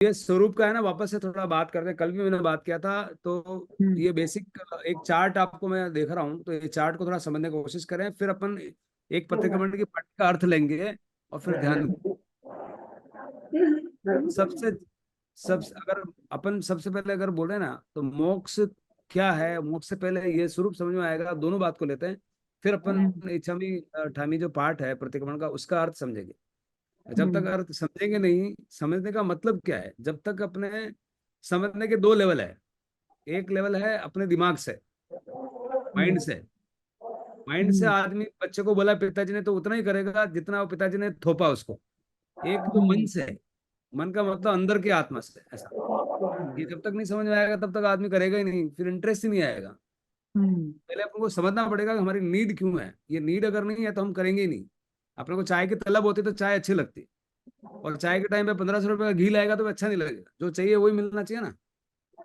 ये स्वरूप का है ना, वापस से थोड़ा बात करते हैं। कल भी मैंने बात किया था, तो ये बेसिक एक चार्ट आपको मैं देख रहा हूँ, तो ये चार्ट को थोड़ा समझने की कोशिश करें, फिर अपन एक प्रतिक्रमण की पाठ का अर्थ लेंगे और फिर ध्यान। सबसे सब अगर अपन सबसे पहले अगर बोले ना, तो मोक्ष क्या है, मोक्ष से पहले ये स्वरूप समझ में आएगा। दोनों बात को लेते हैं, फिर अपन इच्छामी अठामी जो पाठ है प्रतिक्रमण का, उसका अर्थ समझेंगे। जब तक अर्थ समझेंगे नहीं, समझने का मतलब क्या है, जब तक अपने समझने के दो लेवल है। एक लेवल है अपने दिमाग से, माइंड से। माइंड से आदमी बच्चे को बोला पिताजी ने, तो उतना ही करेगा जितना वो पिताजी ने थोपा उसको। एक जो मन से है, मन का मतलब अंदर की आत्मा से, ऐसा। ये जब तक नहीं समझ में आएगा तब तक आदमी करेगा ही नहीं, फिर इंटरेस्ट ही नहीं आएगा। पहले अपन को समझना पड़ेगा कि हमारी नीड क्यों है। ये नीड अगर नहीं है तो हम करेंगे ही नहीं। अपने को चाय की तलब होती तो चाय अच्छी लगती, और चाय के टाइम पे 1500 रुपये का घी लाएगा तो अच्छा नहीं लगेगा। जो चाहिए वही मिलना चाहिए ना।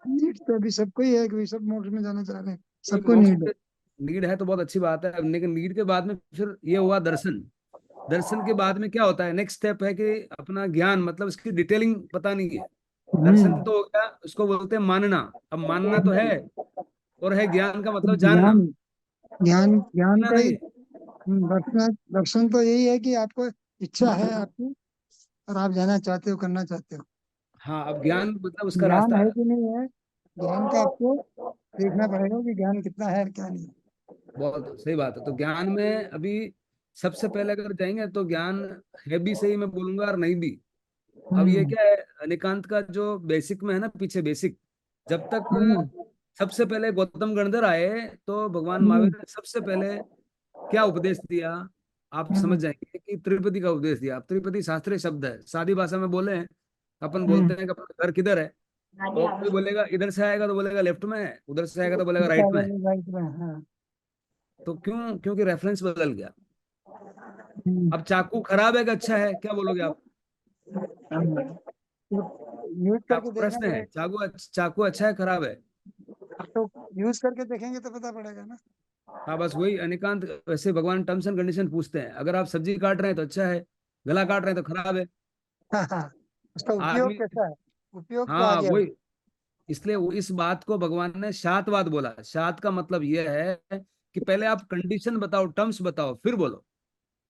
नीड तो अभी सबको ही है कि सब मोक्ष में जाना चाह रहे हैं, नहीं, सबको मोक्ष नीड है। नीड है तो बहुत अच्छी बात है, लेकिन नीड के बाद में फिर ये हुआ दर्शन। दर्शन के बाद में क्या होता है, नेक्स्ट स्टेप है कि अपना ज्ञान, मतलब इसकी डिटेलिंग पता नहीं है। दर्शन हम्म तो हो गया, उसको बोलते हैं मानना। अब मानना तो है, और है ज्ञान का मतलब जानना। ज्ञान, ज्ञान ज्ञान जानना का ही। नहीं है। दर्शन, दर्शन तो यही है कि आपको इच्छा है आपकी, और आप जाना चाहते हो, करना चाहते हो। हाँ, अब ज्ञान मतलब उसका ज्ञान रास्ता है है। कि नहीं है, ज्ञान का आपको देखना पड़ेगा कि ज्ञान कितना है और क्या नहीं है। बहुत सही बात है। तो ज्ञान में अभी सबसे पहले अगर जाएंगे तो ज्ञान है भी सही मैं बोलूंगा, और नहीं भी। अब ये हम्म क्या है, अनिकांत का जो बेसिक में है ना, पीछे बेसिक, जब तक हम्म सबसे पहले गौतम गणधर आए तो भगवान हम्म महावीर ने सबसे पहले क्या उपदेश दिया, आप समझ हम्म जाएंगे कि त्रिपदी का उपदेश दिया। अब त्रिपदी शास्त्रीय शब्द है, सादी भाषा में बोले हैं, अपन बोलते हम्म हैं कि अपना घर किधर है, और कोई बोलेगा इधर से आएगा तो बोलेगा लेफ्ट में है, उधर से आएगा तो बोलेगा राइट में है। राइट में, हाँ। तो क्यों? क्योंकि रेफरेंस बदल गया। हम्म अब चाकू खराब है कि अच्छा है, क्या बोलोगे आप? यूज करके आपको देखना प्रश्न है, पड़ेगा। चाकू अच्छा है खराब है? तो यूज करके देखेंगे तो पता पड़ेगा ना। हाँ, बस वही अनिकांत। वैसे भगवान टर्म्स एंड कंडीशन पूछते हैं, अगर आप सब्जी काट रहे हैं तो अच्छा है, गला काट रहे हैं तो खराब है। हाँ हाँ, उसका उपयोग आदमी, कैसा है, उपयोग पे आ हाँ गया वो। वही। इसलिए वो इस बात को भगवान ने शातवाद बोला। शात का मतलब यह है कि पहले आप कंडीशन बताओ, टर्म्स बताओ, फिर बोलो।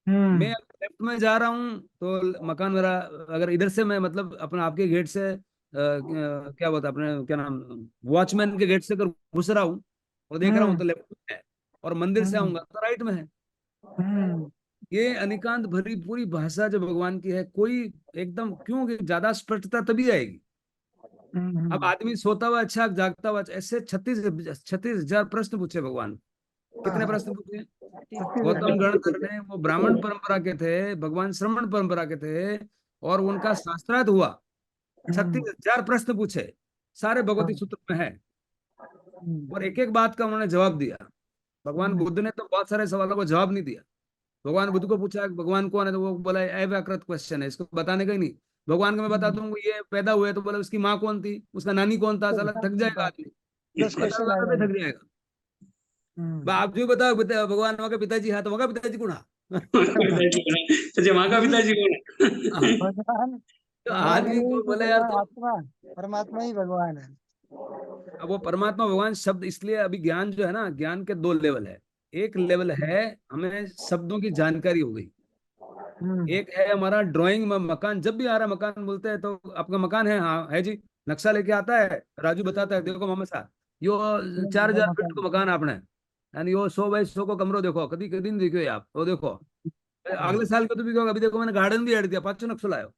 मैं हम्म लेफ्ट में जा रहा हूँ तो मकान मेरा, अगर इधर से मैं मतलब अपना आपके गेट से क्या बोलता अपने क्या नाम, वॉचमैन के गेट से अगर घुस रहा हूँ और देख रहा हूँ हम्म तो लेफ्ट में है, और मंदिर से हम्म आऊंगा तो राइट में है। हम्म ये अनिकांत भरी पूरी भाषा जो भगवान की है, कोई एकदम, क्योंकि ज्यादा स्पष्टता तभी आएगी। अब हम्म। आदमी सोता हुआ अच्छा, जागता हुआ अच्छा, ऐसे 36,000 प्रश्न पूछे भगवान। हाँ कितने हाँ, प्रश्न पूछे? छत्तीस गौतम हजार गणधर ने, वो ब्राह्मण परंपरा के थे, भगवान श्रमण परंपरा के थे, और उनका शास्त्रार्थ हुआ। हम्म 36,000 प्रश्न पूछे, सारे भगवती हाँ सूत्र में है, हम्म और एक एक बात का उन्होंने जवाब दिया। भगवान हम्म बुद्ध ने तो बहुत सारे सवालों का जवाब नहीं दिया। भगवान बुद्ध को पूछा भगवान कौन है, तो वो बोला अव्याकृत क्वेश्चन है, इसको बताने का ही नहीं। भगवान को मैं बता हम्म। दूंगा ये पैदा हुए, तो बोला उसकी माँ कौन थी, उसका नानी कौन था, साला थक जाएगा आदमी। 10 क्वेश्चन आ बता जाएंगे। थक जाएगा। हम्म आप जो बताओ, भगवान वहाँ के पिताजी, हाँ तो वहाँ का पिताजी कौन है? पिताजी कौन है? अच्छा, वहां का पिताजी कौन है? हाँ, भगवान, तो भगवान आदमी यही को कि बोले यार भगवान तुम। आत्मा, परमात्मा ही भगवान है। अब वो परमात्मा भगवान शब्द, इसलिए अभी ज्ञान जो है ना, ज्ञान के दो लेवल है। एक लेवल है हमें शब्दों की जानकारी हो गई। हम्म एक है हमारा ड्राइंग में मकान, जब भी आ रहा है मकान बोलते हैं, तो आपका मकान है, हाँ है जी। नक्शा लेके आता है, राजू बताता है, देखो मोहम्मद साहब, यो 4,000 फीट को मकान आपने, यानी यो 100 बाई 100 को कमरो, देखो कभी कभी नहीं देखो आप, वो देखो अगले साल को तो भी कहोगे, अभी देखो मैंने गार्डन भी ऐड दिया, 500 नक्शा लायो।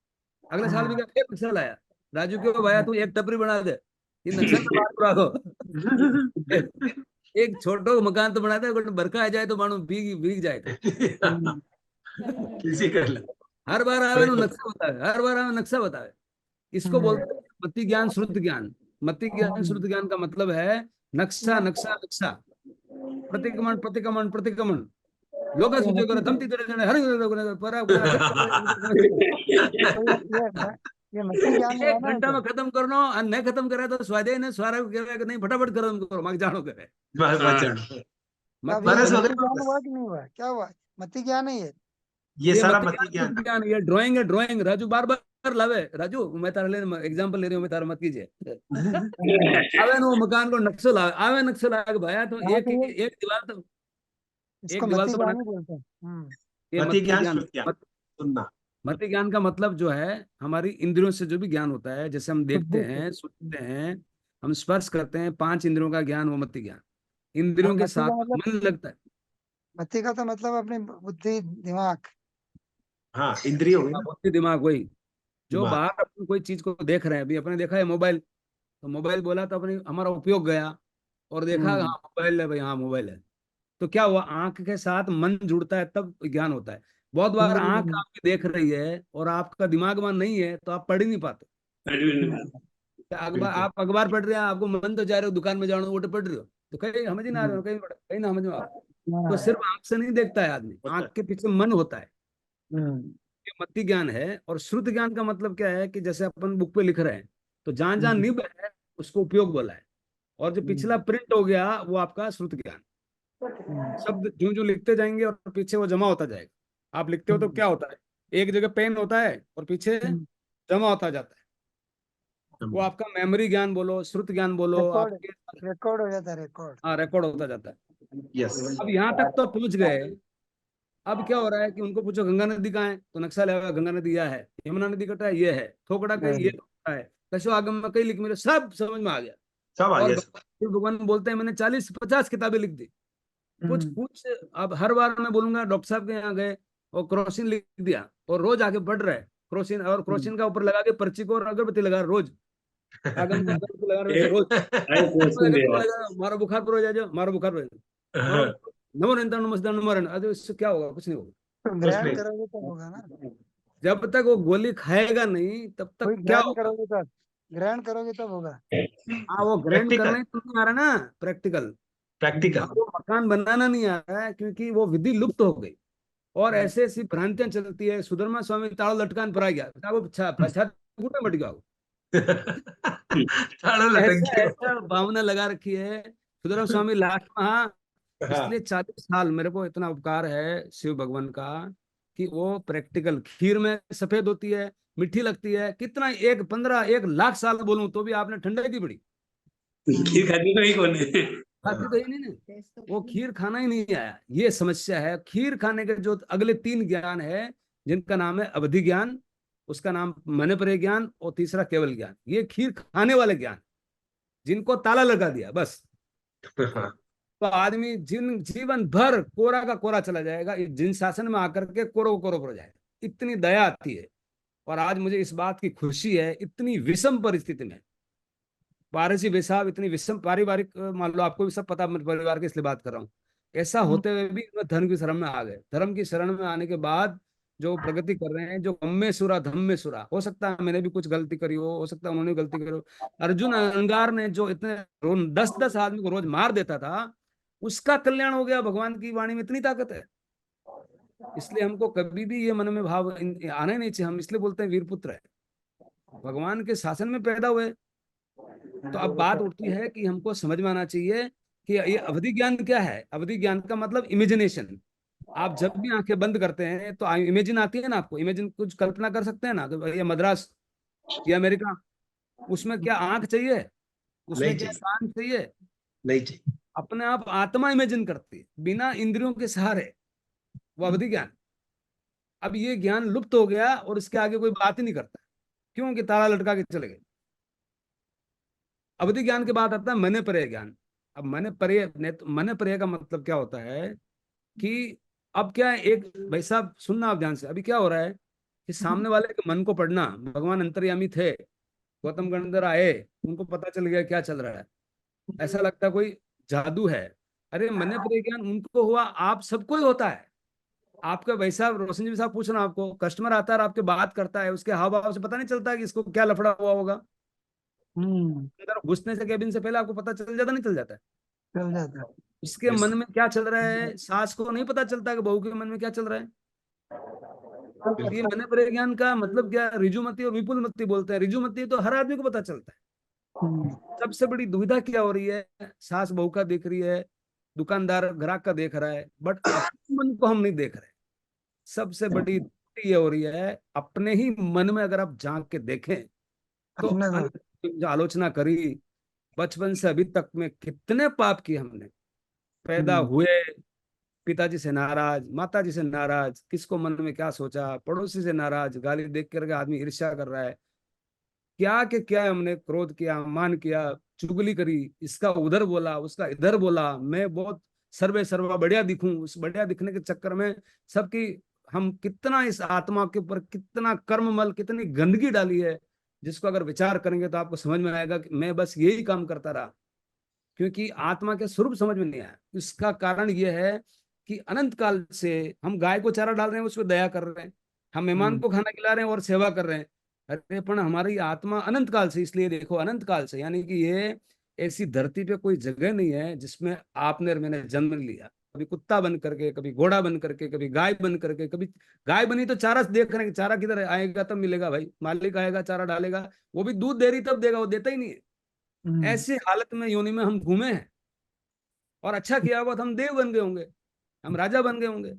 अगले साल भी क्या फिर नक्शा लाया। राजू क्यों भाया, तू एक टपरी बना दे, ये नक्शा तो बाहर पूरा दो। एक छोटो मकान तो बनाते हैं, बरखा आ जाए तो मानो भीग भीग जाए तो। किसी कर ले। हर बार आवे नु नक्शा बतावे, हर बार आवे नक्शा बतावे। इसको बोलते हैं मति ज्ञान श्रुत ज्ञान। मति ज्ञान श्रुत ज्ञान का मतलब है नक्शा नक्शा नक्शा, प्रतिक्रमण प्रतिक्रमण प्रतिक्रमण। लोग ये सूचो कर मसीह, धमती तेरे जने हर पर तो ये मसीह ज्ञान हुआ एक ना घंटा तो। में खत्म करना, और नहीं खत्म करे तो स्वाध्याय ने स्वारा को कहे कि नहीं फटाफट खत्म करो, मग जानो करे। बस बच्चन। अब मति ये मैंने मसीह सोचा ज्ञान हुआ कि नहीं हुआ, क्या हुआ, मसीह ज्ञान है ये। ये ये सारा मत मती ज्ञान ज्ञान शुद्ध ज्ञान, ये ड्राइंग है ड्राइंग, राजू बार बार घर लावे राजू, मैं तारा ले एग्जांपल ले रही हूँ, मैं तारा मत कीजिए। आवे नो मकान को नक्शो लावे, आवे नक्शो लावे भाया, तो हाँ, एक तो ये एक दीवार तो इसको एक दीवार मती तो ज्ञान ही बनाना। बोलते हैं। ये मति मत्ती ज्ञान, ज्ञान, श्रुति ज्ञान, सुनना। मत्ती ज्ञान का मतलब जो है हमारी इंद्रियों से जो भी ज्ञान होता है, जैसे हम देखते बुद्धि से। हैं, सुनते हैं, हम स्पर्श करते हैं, 5 इंद्रियों का ज्ञान, वो मत्ती ज्ञान। और इंद्रियों के मती साथ का मतलब, मन लगता है। मती का तो मतलब अपनी बुद्धि दिमाग। हाँ, इंद्रिय हुई हाँ, ना, बुद्धि दिमाग वही, जो दिमाग। बाहर अपन कोई चीज को देख रहे हैं, अभी अपने देखा है मोबाइल, तो मोबाइल बोला तो अपने हमारा उपयोग गया, और देखा हाँ हम्म मोबाइल है भाई, हाँ मोबाइल है। तो क्या हुआ, आंख के साथ मन जुड़ता है तब ज्ञान होता है। बहुत बार आंख हम्म आपकी देख रही है और आपका दिमाग वहां नहीं है, तो आप पढ़ ही नहीं पाते। हम्म, क्या अखबार, बिल्कुल। आप अखबार पढ़ रहे हैं, आपको मन तो जा रहे हो दुकान में जाना, वो तो पढ़ रहे हो, तो कहीं समझ ही ना आ रहे हो, कहीं कहीं ना समझ में आ रहा हो। तो हाँ, सिर्फ आंख से नहीं देखता है आदमी, होता आंख है। के पीछे मन होता है। हम्म ये मत्ती ज्ञान है। और श्रुत ज्ञान का मतलब क्या है कि जैसे अपन बुक पे लिख रहे हैं, तो जहां जहां हम्म निब है उसको उपयोग बोला है, और जो हम्म पिछला प्रिंट हो गया वो आपका श्रुत ज्ञान। हम्म शब्द जो जो लिखते जाएंगे और पीछे वो जमा होता जाएगा। आप लिखते हो तो हम्म क्या होता है, एक जगह पेन होता है और पीछे हम्म। जमा होता जाता है। वो हम्म, आपका मेमोरी ज्ञान बोलो, श्रुत ज्ञान बोलो, रिकॉर्ड, आपके रिकॉर्ड हो जाता है, रिकॉर्ड। हाँ रिकॉर्ड होता जाता है। यस। अब यहाँ तक तो पहुंच गए। अब क्या हो रहा है कि उनको पूछो गंगा नदी कहाँ है, तो नक्शा लगा, गंगा नदी यह है, यमुना नदी कटा है ये है, थोकड़ा कहीं ये थोकड़ा है, कशो आगम में कहीं लिख, मेरे सब समझ में आ गया। सब आ और गया, सब। भगवान बोलते हैं मैंने 40-50 किताबें लिख दी। कुछ हम्म कुछ अब हर बार मैं बोलूंगा डॉक्टर साहब के यहाँ गए और क्रोसिन लिख दिया, और रोज आके पढ़ रहे हैं क्रोसिन, और हम्म क्रोसिन का ऊपर लगा के पर्ची को, और अगरबत्ती लगा रहे रोज, आगम को अगरबत्ती लगा रहे वैसे रोज, अरे क्वेश्चन दे अगरबत्ती रहा लगा, मारो बुखार पर हो जाए, मारो बुखार पर हो जाए, मारो हाँ, नमो नंतर नमस्ते नमो, अरे इससे क्या होगा, कुछ नहीं होगा। तो कुछ ग्रहण नहीं। करोगे तब होगा ना। जब तक वो गोली खाएगा नहीं तब तक कोई क्या ग्रहण होगा। करोगे तब, ग्रहण करोगे तब होगा। हाँ वो ग्राइंड करना प्रैक्टिकल, ही तो नहीं आ रहा ना, प्रैक्टिकल। प्रैक्टिकल। अब वो मकान बनाना नहीं आ रहा है क्योंकि वो विधि लुप्त हो गई, और ऐसे ऐसी भ्रांतियां चलती है। सुधर्मा स्वामी ताड़ लटकान पर आ गया, क्या वो घुटने मट गया वो। ताड़ा लटक ऐसा गया। ऐसा भावना लगा रखी है सुधर्मा स्वामी लास्ट में। हाँ, हाँ। इसलिए 40 साल मेरे को इतना उपकार है शिव भगवान का, कि वो प्रैक्टिकल, खीर में सफेद होती है, मीठी लगती है, कितना 1 15 1 लाख साल बोलूं तो भी आपने ठंडा की पड़ी, खीर खाती तो ही कौन है। खाते तो ही नहीं ना। वो खीर खाना ही नहीं आया, ये समस्या है। खीर खाने के जो अगले 3 ज्ञान है, जिनका नाम है अवधि ज्ञान, उसका नाम मनपरे ज्ञान, और तीसरा केवल ज्ञान, ये खीर खाने वाले ज्ञान, जिनको ताला लगा दिया बस, हाँ, तो आदमी जिन जीवन भर कोरा का कोरा चला जाएगा, जिन शासन में आकर के कोरो कोरो हो जाएगा, इतनी दया आती है। और आज मुझे इस बात की खुशी है, इतनी विषम परिस्थिति में, पारसी बेसाब, इतनी विषम पारिवारिक, मान लो आपको भी सब पता, मैं परिवार के इसलिए बात कर रहा हूँ, ऐसा होते हुए भी मैं धर्म की शरण में आ गए। धर्म की शरण में आने के बाद जो प्रगति कर रहे हैं, जो गम्मे सुरा धम्मे सुरा, हो सकता है मैंने भी कुछ गलती करी हो सकता है उन्होंने भी गलती करी हो। अर्जुन अंगार ने जो इतने 10-10 आदमी को रोज मार देता था, उसका कल्याण हो गया। भगवान की वाणी में इतनी ताकत है। इसलिए हमको कभी भी ये मन में भाव आना ही नहीं चाहिए। हम इसलिए बोलते हैं वीर पुत्र है, भगवान के शासन में पैदा हुए। तो अब बात उठती है कि हमको समझ में आना चाहिए कि ये अवधि ज्ञान क्या है। अवधि ज्ञान का मतलब इमेजिनेशन। आप जब भी आंखें बंद करते हैं तो इमेजिन आती है ना, आपको इमेजिन, कुछ कल्पना कर सकते हैं ना कि ये मद्रास, ये अमेरिका, उसमें क्या आंख चाहिए, नहीं उसमें क्या चाहिए, कान चाहिए, नहीं चाहिए। अपने आप आत्मा इमेजिन करती है बिना इंद्रियों के सहारे, वो अवधि ज्ञान। अब ये ज्ञान लुप्त हो गया और इसके आगे कोई बात ही नहीं करता, क्यों कि ताला लटका के चले गए। अवधि ज्ञान के बाद आता है मने परे ज्ञान। अब मने परे का मतलब क्या होता है कि अब क्या है, एक भाई साहब सुनना आप ध्यान से, अभी क्या हो रहा है कि सामने वाले के मन को पढ़ना। भगवान अंतर्यामी थे, गौतम गणधर आए, उनको पता चल गया क्या चल रहा है, ऐसा लगता है कोई जादू है। अरे मने परे ज्ञान उनको हुआ, आप सबको ही होता है। आपका भाई साहब रोशन जी साहब पूछ रहा हूं, आपको कस्टमर आता है और आपके बात करता है, उसके हाव भाव से पता नहीं चलता है कि इसको क्या लफड़ा हुआ होगा। हम्म अंदर घुसने से केबिन से पहले आपको पता चल जाता नहीं चल जाता है चल जाता है। इसके यस। मन में क्या चल रहा है। सास को नहीं पता चलता कि बहू के मन में क्या चल रहा है। ये बिल्कुल। मन परिज्ञान का मतलब क्या, रिजुमती और विपुलमती बोलते हैं। रिजुमती तो हर आदमी को पता चलता है। हम्म सबसे बड़ी दुविधा क्या हो रही है, सास बहू का देख रही है, दुकानदार ग्राहक का देख रहा है, बट अपने मन को हम नहीं देख रहे। सबसे बड़ी गलती ये हो रही है, अपने ही मन में अगर आप झांक के देखें तो अपने को जो आलोचना करी बचपन से अभी तक में, कितने पाप किए हमने। पैदा हुए पिताजी से नाराज, माताजी से नाराज, किसको मन में क्या सोचा, पड़ोसी से नाराज, गाली देख करके आदमी ईर्ष्या कर रहा है, क्या के क्या हमने क्रोध किया, मान किया, चुगली करी, इसका उधर बोला, उसका इधर बोला, मैं बहुत सर्वे सर्वा बढ़िया दिखूं, उस बढ़िया दिखने के चक्कर में सबकी, हम कितना इस आत्मा के ऊपर कितना कर्ममल, कितनी गंदगी डाली है, जिसको अगर विचार करेंगे तो आपको समझ में आएगा कि मैं बस यही काम करता रहा, क्योंकि आत्मा के स्वरूप समझ में नहीं आया। इसका कारण यह है कि अनंत काल से हम गाय को चारा डाल रहे हैं, उस पर दया कर रहे हैं, हम मेहमान को खाना खिला रहे हैं और सेवा कर रहे हैं, अरे पण हमारी आत्मा अनंत काल से, इसलिए देखो अनंत काल से, यानी कि ये ऐसी धरती पे कोई जगह नहीं है जिसमें आपने और मैंने जन्म लिया, कभी कुत्ता बन करके, कभी घोड़ा बन करके, कभी गाय बन करके, कभी गाय बनी तो चारा देख रहे हैं, चारा किधर आएगा तब मिलेगा भाई, मालिक आएगा चारा डालेगा, वो भी दूध दे रही तब देगा, वो देता ही नहीं है। ऐसी हालत में योनि में हम घूमे हैं, और अच्छा किया हुआ तो हम देव बन गए होंगे, हम राजा बन गए होंगे,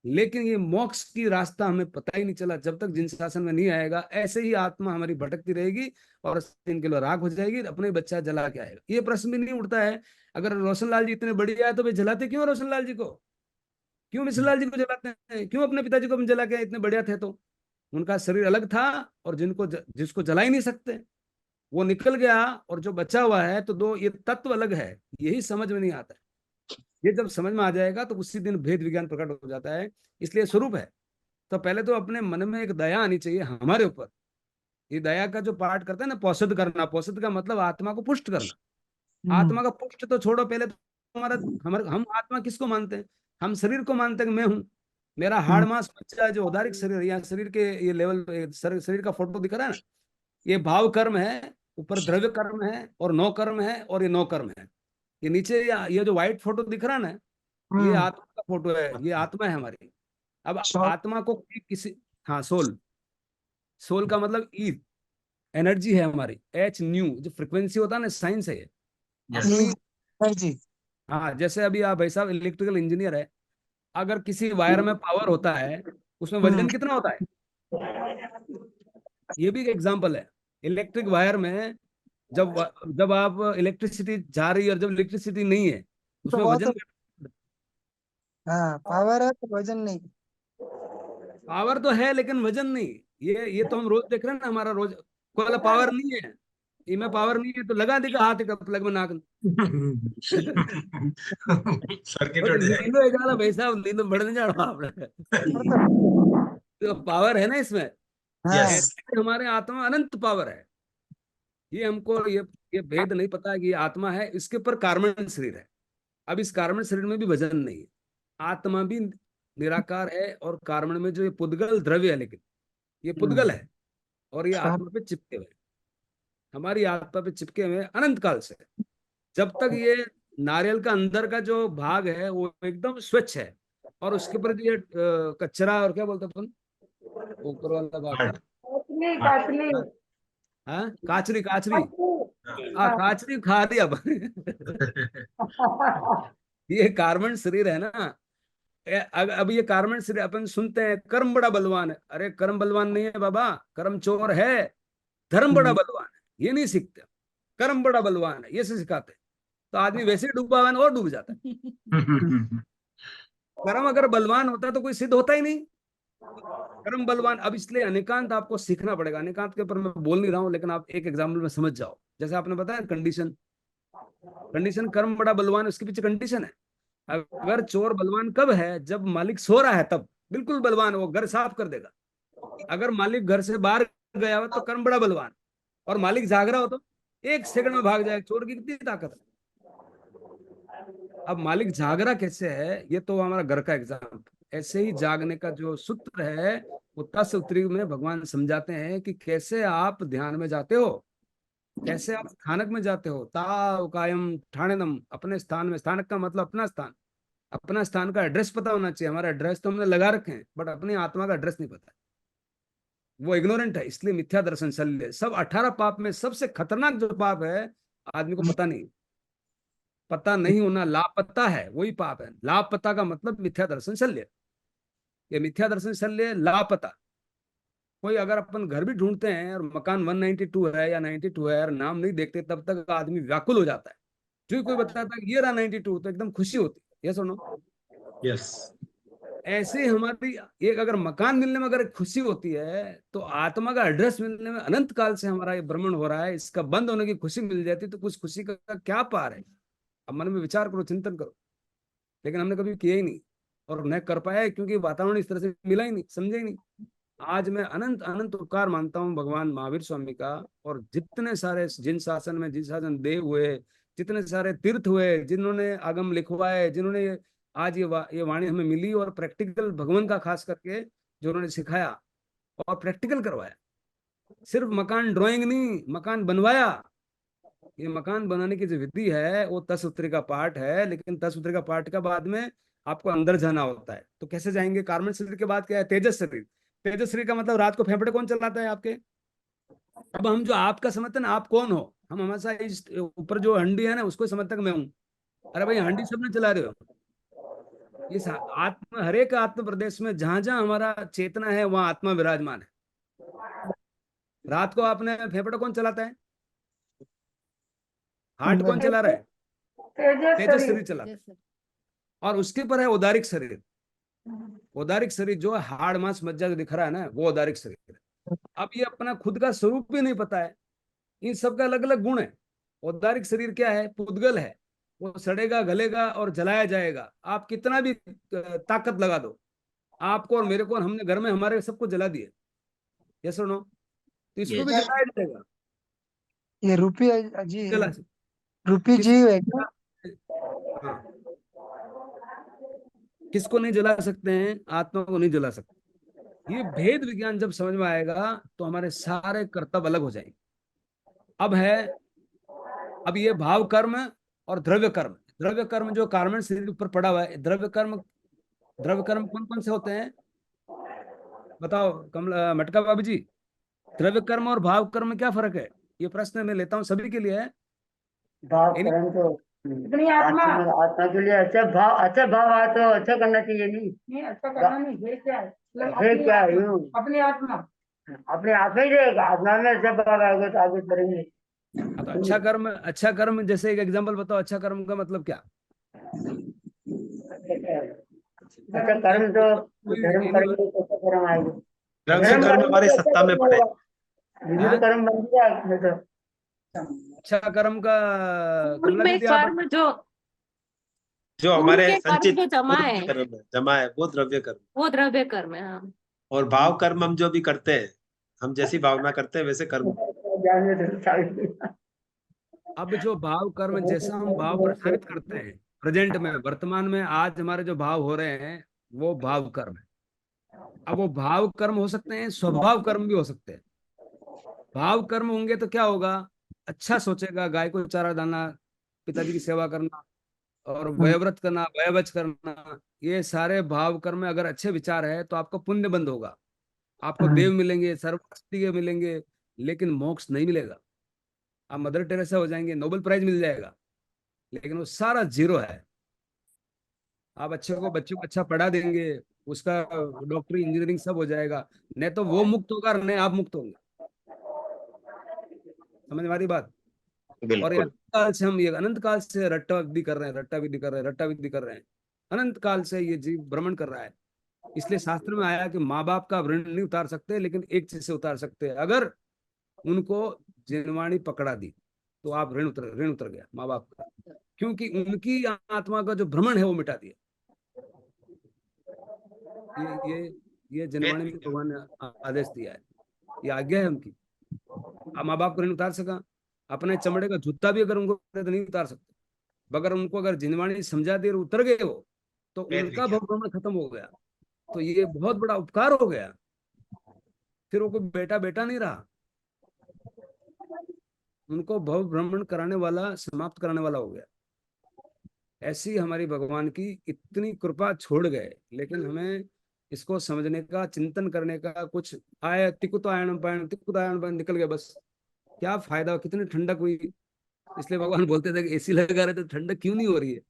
लेकिन ये मोक्ष की रास्ता हमें पता ही नहीं चला। जब तक जिन शासन में नहीं आएगा, ऐसे ही आत्मा हमारी भटकती रहेगी और 3 किलो राख हो जाएगी, अपने बच्चा जला के आएगा। ये प्रश्न भी नहीं उठता है, अगर रोशनलाल जी इतने बढ़िया है तो वे जलाते क्यों रोशनलाल जी को, क्यों मिश्रलाल जी को जलाते हैं, क्यों अपने पिताजी को हम जला के, इतने बढ़िया थे तो। उनका शरीर अलग था, और जिसको जला ही नहीं सकते वो निकल गया, और जो बचा हुआ है तो दो ये तत्व अलग है, यही समझ में नहीं आता है। ये जब समझ में आ जाएगा तो उसी दिन भेद विज्ञान प्रकट हो जाता है। इसलिए स्वरूप है, तो पहले तो अपने मन में एक दया आनी चाहिए हमारे ऊपर। ये दया का जो पाठ करते हैं ना, पौषध करना, पौषध का मतलब आत्मा को पुष्ट करना। आत्मा का पुष्ट तो छोड़ो, पहले तो हमारा हमारे हम आत्मा किसको मानते हैं, हम शरीर को मानते हैं कि मैं हूं, मेरा हाड़ मांस मज्जा जो औदारिक शरीर है, या शरीर के ये लेवल, शरीर का फोटो दिख रहा है ना, ये भाव कर्म है, ऊपर द्रव्य कर्म है, और नौ कर्म है, और ये नौ कर्म है। ये नीचे ये जो व्हाइट फोटो दिख रहा है ना, ये आत्मा का फोटो है, ये आत्मा है हमारी। अब आत्मा को किसी, हाँ सोल, सोल का मतलब ई, एनर्जी है हमारी, एच न्यू जो फ्रिक्वेंसी होता है ना, साइंस है ये अपनी। एनर्जी। हाँ, जैसे अभी आप भाई साहब इलेक्ट्रिकल इंजीनियर है, अगर किसी वायर में पावर होता है, उसमें वजन कितना होता है, ये भी एक एग्जांपल है। इलेक्ट्रिक वायर में जब जब आप इलेक्ट्रिसिटी जा रही है और जब इलेक्ट्रिसिटी नहीं है, तो उसमें वो वजन, तो हाँ पावर है तो वजन नहीं। पावर तो है लेकिन वजन नहीं। ये तो हम रोज देख रहे हैं ना, हमारा रोज कोई वाला पावर नहीं है, इनमें पावर नहीं है तो लगा देगा हाथ का प्लग में नाक में। सर्किट और उठ जाएगा। नींद एक आला भाई साहब, नींद बढ़ने जा रहा आपने। वो तो तो पावर है ना इसमें, हाँ। यस। ऐसे हमारे आत्मा अनंत पावर है। ये हमको ये भेद नहीं पता है कि ये आत्मा है, इसके ऊपर कार्बन शरीर है। अब इस कार्बन शरीर में भी वजन नहीं है, आत्मा भी निराकार है, और कार्बन में जो ये पुद्गल द्रव्य है, लेकिन ये पुद्गल है, और ये आत्मा पे चिपके हुए हैं। हमारी आत्मा पे चिपके हुए हैं अनंत काल से। जब तक ये नारियल का अंदर का जो भाग है वो एकदम स्वच्छ है, और उसके ऊपर जो ये कचरा, और क्या बोलते हैं अपन, ऊपर वाला भाग हार्ट। क्या, काचली काचली हाँ काचरी, काचरी, हाँ हाँ। काचरी खा दिया अपन। ये कार्बन शरीर है ना। अब ये कार्बन शरीर अपन सुनते हैं कर्म बड़ा बलवान है, अरे कर्म बलवान नहीं है बाबा, कर्म चोर है, धर्म बड़ा बलवान है, ये नहीं सीखते। कर्म बड़ा बलवान है ये से सिखाते, तो आदमी वैसे ही डूबा हुआ है और डूब जाता है। कर्म अगर बलवान होता तो कोई सिद्ध होता ही नहीं, कर्म बलवान। अब इसलिए अनेकांत आपको सीखना पड़ेगा। अनेकांत के ऊपर मैं बोल नहीं रहा हूं, लेकिन आप एक एग्जाम्पल में समझ जाओ। जैसे आपने बताया कंडीशन, कंडीशन कर्म बड़ा बलवान, उसके पीछे कंडीशन है। अगर चोर बलवान कब है, जब मालिक सो रहा है तब बिल्कुल बलवान, वो घर साफ कर देगा। अगर मालिक घर से बाहर गया हो तो कर्म बड़ा बलवान, और मालिक जाग रहा हो तो 1 सेकंड में भाग जाएगा। चोर की कितनी ताकत है। अब मालिक जाग रहा कैसे है, ये तो हमारा घर का एग्जाम्पल। ऐसे ही जागने का जो सूत्र है, उत्ता से उत्तरी में भगवान समझाते हैं कि कैसे आप ध्यान में जाते हो, कैसे आप स्थानक में जाते हो। ताव कायम ठाणेनम, अपने स्थान में, स्थानक का मतलब अपना स्थान, अपना स्थान का एड्रेस पता होना चाहिए। हमारा एड्रेस तो हमने लगा रखे हैं, बट अपनी आत्मा का एड्रेस नहीं पता, वो इग्नोरेंट है। इसलिए मिथ्या दर्शन शल्य, सब 18 पाप में सबसे खतरनाक जो पाप है, आदमी को पता नहीं, पता नहीं होना, लापता है, वही पाप है। लापता का मतलब मिथ्या दर्शन शल्य, ये मिथ्या दर्शन शल्य लापता, कोई अगर अपन घर भी ढूंढते हैं और मकान 192 है या 92 है और नाम नहीं देखते, तब तक आदमी व्याकुल हो जाता है। जो कोई बताता है कि ये रहा 92, तो एकदम खुशी होती है। ये सुनो, यस। ऐसे ही हमारी एक अगर मकान मिलने में अगर खुशी होती है, तो आत्मा का एड्रेस मिलने में अनंत काल से हमारा ये भ्रमण हो रहा है, इसका बंद होने की खुशी मिल जाती है, तो कुछ खुशी का क्या पार है। अब मन में विचार करो, चिंतन करो। लेकिन हमने कभी किया ही नहीं और न कर पाया, क्योंकि वातावरण इस तरह से मिला ही नहीं, समझे ही नहीं। आज मैं अनंत अनंत उपकार मानता हूँ भगवान महावीर स्वामी का, और जितने सारे जिन शासन में जिन शासन देव हुए, जितने सारे तीर्थ हुए, जिन्होंने आगम लिखवाए, जिन्होंने आज ये वाणी हमें मिली, और प्रैक्टिकल भगवान का खास करके जो उन्होंने सिखाया और प्रैक्टिकल करवाया। सिर्फ मकान ड्राइंग नहीं, मकान बनवाया। ये मकान बनाने की जो विधि है वो 10 सूत्री का पाठ है, लेकिन 10 सूत्री का पाठ का बाद में आपको अंदर जाना होता है। तो कैसे जाएंगे? कार्बन शरीर के बाद क्या है? तेजस शरीर। तेजस शरीर का मतलब रात को फेफड़े कौन चलाता है आपके? अब हम जो आपका समझते हैं ना, आप कौन हो, हम हमेशा इस ऊपर जो हंडी है ना उसको समझते हैं कि मैं हूँ। अरे भाई, हंडी सबने चला रहे हो। इस आत्म हर एक आत्म प्रदेश में जहां जहां हमारा चेतना है वहां आत्मा विराजमान है। रात को आपने फेफड़े कौन चलाता है? हार्ट कौन चला रहा है? तेजस शरीर चला। और उसके पर है उदारिक शरीर। उदारिक शरीर जो है हाड़ मांस मज्जा जो दिख रहा है ना, वो उदारिक शरीर है। अब ये अपना खुद का स्वरूप भी नहीं पता है, इन सबका अलग अलग गुण है। औदारिक शरीर क्या है? पुद्गल है, वो सड़ेगा गलेगा और जलाया जाएगा। आप कितना भी ताकत लगा दो, आपको और मेरे को, और हमने घर में हमारे सबको जला दिए। ये सुनो, तो इसको भी यस। जलाया जाएगा। ये रूपी जी, जला रूपी किस जी है क्या? हाँ, किसको नहीं जला सकते हैं? आत्मा को नहीं जला सकते। ये भेद विज्ञान जब समझ में आएगा तो हमारे सारे कर्तव्य अलग हो जाएंगे। अब है, अब ये भाव कर्म और द्रव्य कर्म। द्रव्य कर्म जो कार्बन शरीर ऊपर पड़ा हुआ है, द्रव्य कर्म कौन कौन से होते हैं बताओ? कमल मटका बाबू जी, द्रव्य कर्म और भाव कर्म में क्या फर्क है? ये प्रश्न मैं लेता हूँ, सभी के लिए है। भाव यानी कर्म तो अपनी आत्मा आत्मा के लिए अच्छा भाव आ तो अच्छा करना चाहिए। नहीं अच्छा करना नहीं, ये क्या है? फिर क्या है? यूं अपनी आत्मा अपने आप ही रहेगा। आत्मा में अच्छा भाव आएगा तो आगे बढ़ेंगे। तो अच्छा कर्म जैसे एक एग्जांपल बताओ, अच्छा कर्म का मतलब क्या? अच्छा कर्म तो धर्म कोई करेंगे तो अच्छा कर्म आएगा। द्रव्य धर्म कर्म करेंगे हमारी तो अच्छा सत्ता में कर्म पड़े। होगा। विविध कर्म बन गया इसमें तो। अच्छा कर्म का, कमला में दीदी आप कर्म जो जो पूर्व हमारे के कर्म संचित जो जमा पूर्व है के कर्म है, जमा है, वो द्रव्य कर्म। वो द्रव्य कर्म है। हाँ, और भाव कर्म हम जो भी करते हैं, हम जैसी भावना करते हैं वैसे कर्म। ज्ञान में तो साबित अब जो भाव कर्म, जैसा हम भाव प्रसारित करते हैं प्रेजेंट में, वर्तमान में, आज हमारे जो भाव हो रहे हैं वो भाव कर्म है। अब वो भाव कर्म हो सकते हैं, स्वभाव कर्म भी हो सकते हैं। भाव कर्म होंगे तो क्या होगा? अच्छा सोचेगा, गाय को चारा डालना, पिताजी की सेवा करना, और वयोव्रत करना, वयवच करना, ये सारे भाव कर्म में अगर अच्छे विचार है तो आपका पुण्य बंद होगा, आपको देव मिलेंगे, सर्वशक्ति के मिलेंगे, लेकिन मोक्ष नहीं मिलेगा। आप मदर टेरेसा हो जाएंगे, नोबेल प्राइज मिल जाएगा, लेकिन वो सारा जीरो है। आप अच्छे को बच्चों को अच्छा पढ़ा देंगे, उसका डॉक्टरी इंजीनियरिंग सब हो जाएगा, नहीं तो वो मुक्त होगा, नहीं आप मुक्त होंगे। समझ हमारी बात? और ये बिल्कुल। अनंत काल से हम, ये अनंत काल से रट्टा विधि कर रहे हैं, रट्टा विधि कर रहे हैं, रट्टा विधि कर रहे हैं। अनंत काल से ये जीव भ्रमण कर रहा है। इसलिए शास्त्र में आया कि माँ बाप का ऋण नहीं उतार सकते, लेकिन एक चीज से उतार सकते हैं, अगर उनको जिनवाणी पकड़ा दी तो आप ऋण उतर गया माँ बाप का, क्योंकि उनकी आत्मा का जो भ्रमण है वो मिटा दिया। ये ये ये वेद जिनवाणी में विज्ञान। भगवान ने आदेश दिया है, ये आज्ञा है उनकी। आप माँ बाप को ऋण उतार सका? अपने चमड़े का जूता भी अगर उनको तो नहीं उतार सकते, मगर उनको अगर जिनवाणी समझा दी और उतर गए वो, तो वेद उनका विज्ञान। भ्रमण खत्म हो गया। तो ये बहुत बड़ा उपकार हो गया। फिर वो कोई बेटा बेटा नहीं रहा, उनको भव भ्रमण कराने वाला, समाप्त कराने वाला हो गया। ऐसी हमारी भगवान की इतनी कृपा छोड़ गए, लेकिन हमें इसको समझने का, चिंतन करने का कुछ आया, तिकुत आयन पायन, तिकुत आयन पायन, निकल गया बस। क्या फायदा, कितनी ठंडक हुई। इसलिए भगवान बोलते थे कि एसी लगा रहे तो ठंडक क्यों नहीं हो रही है।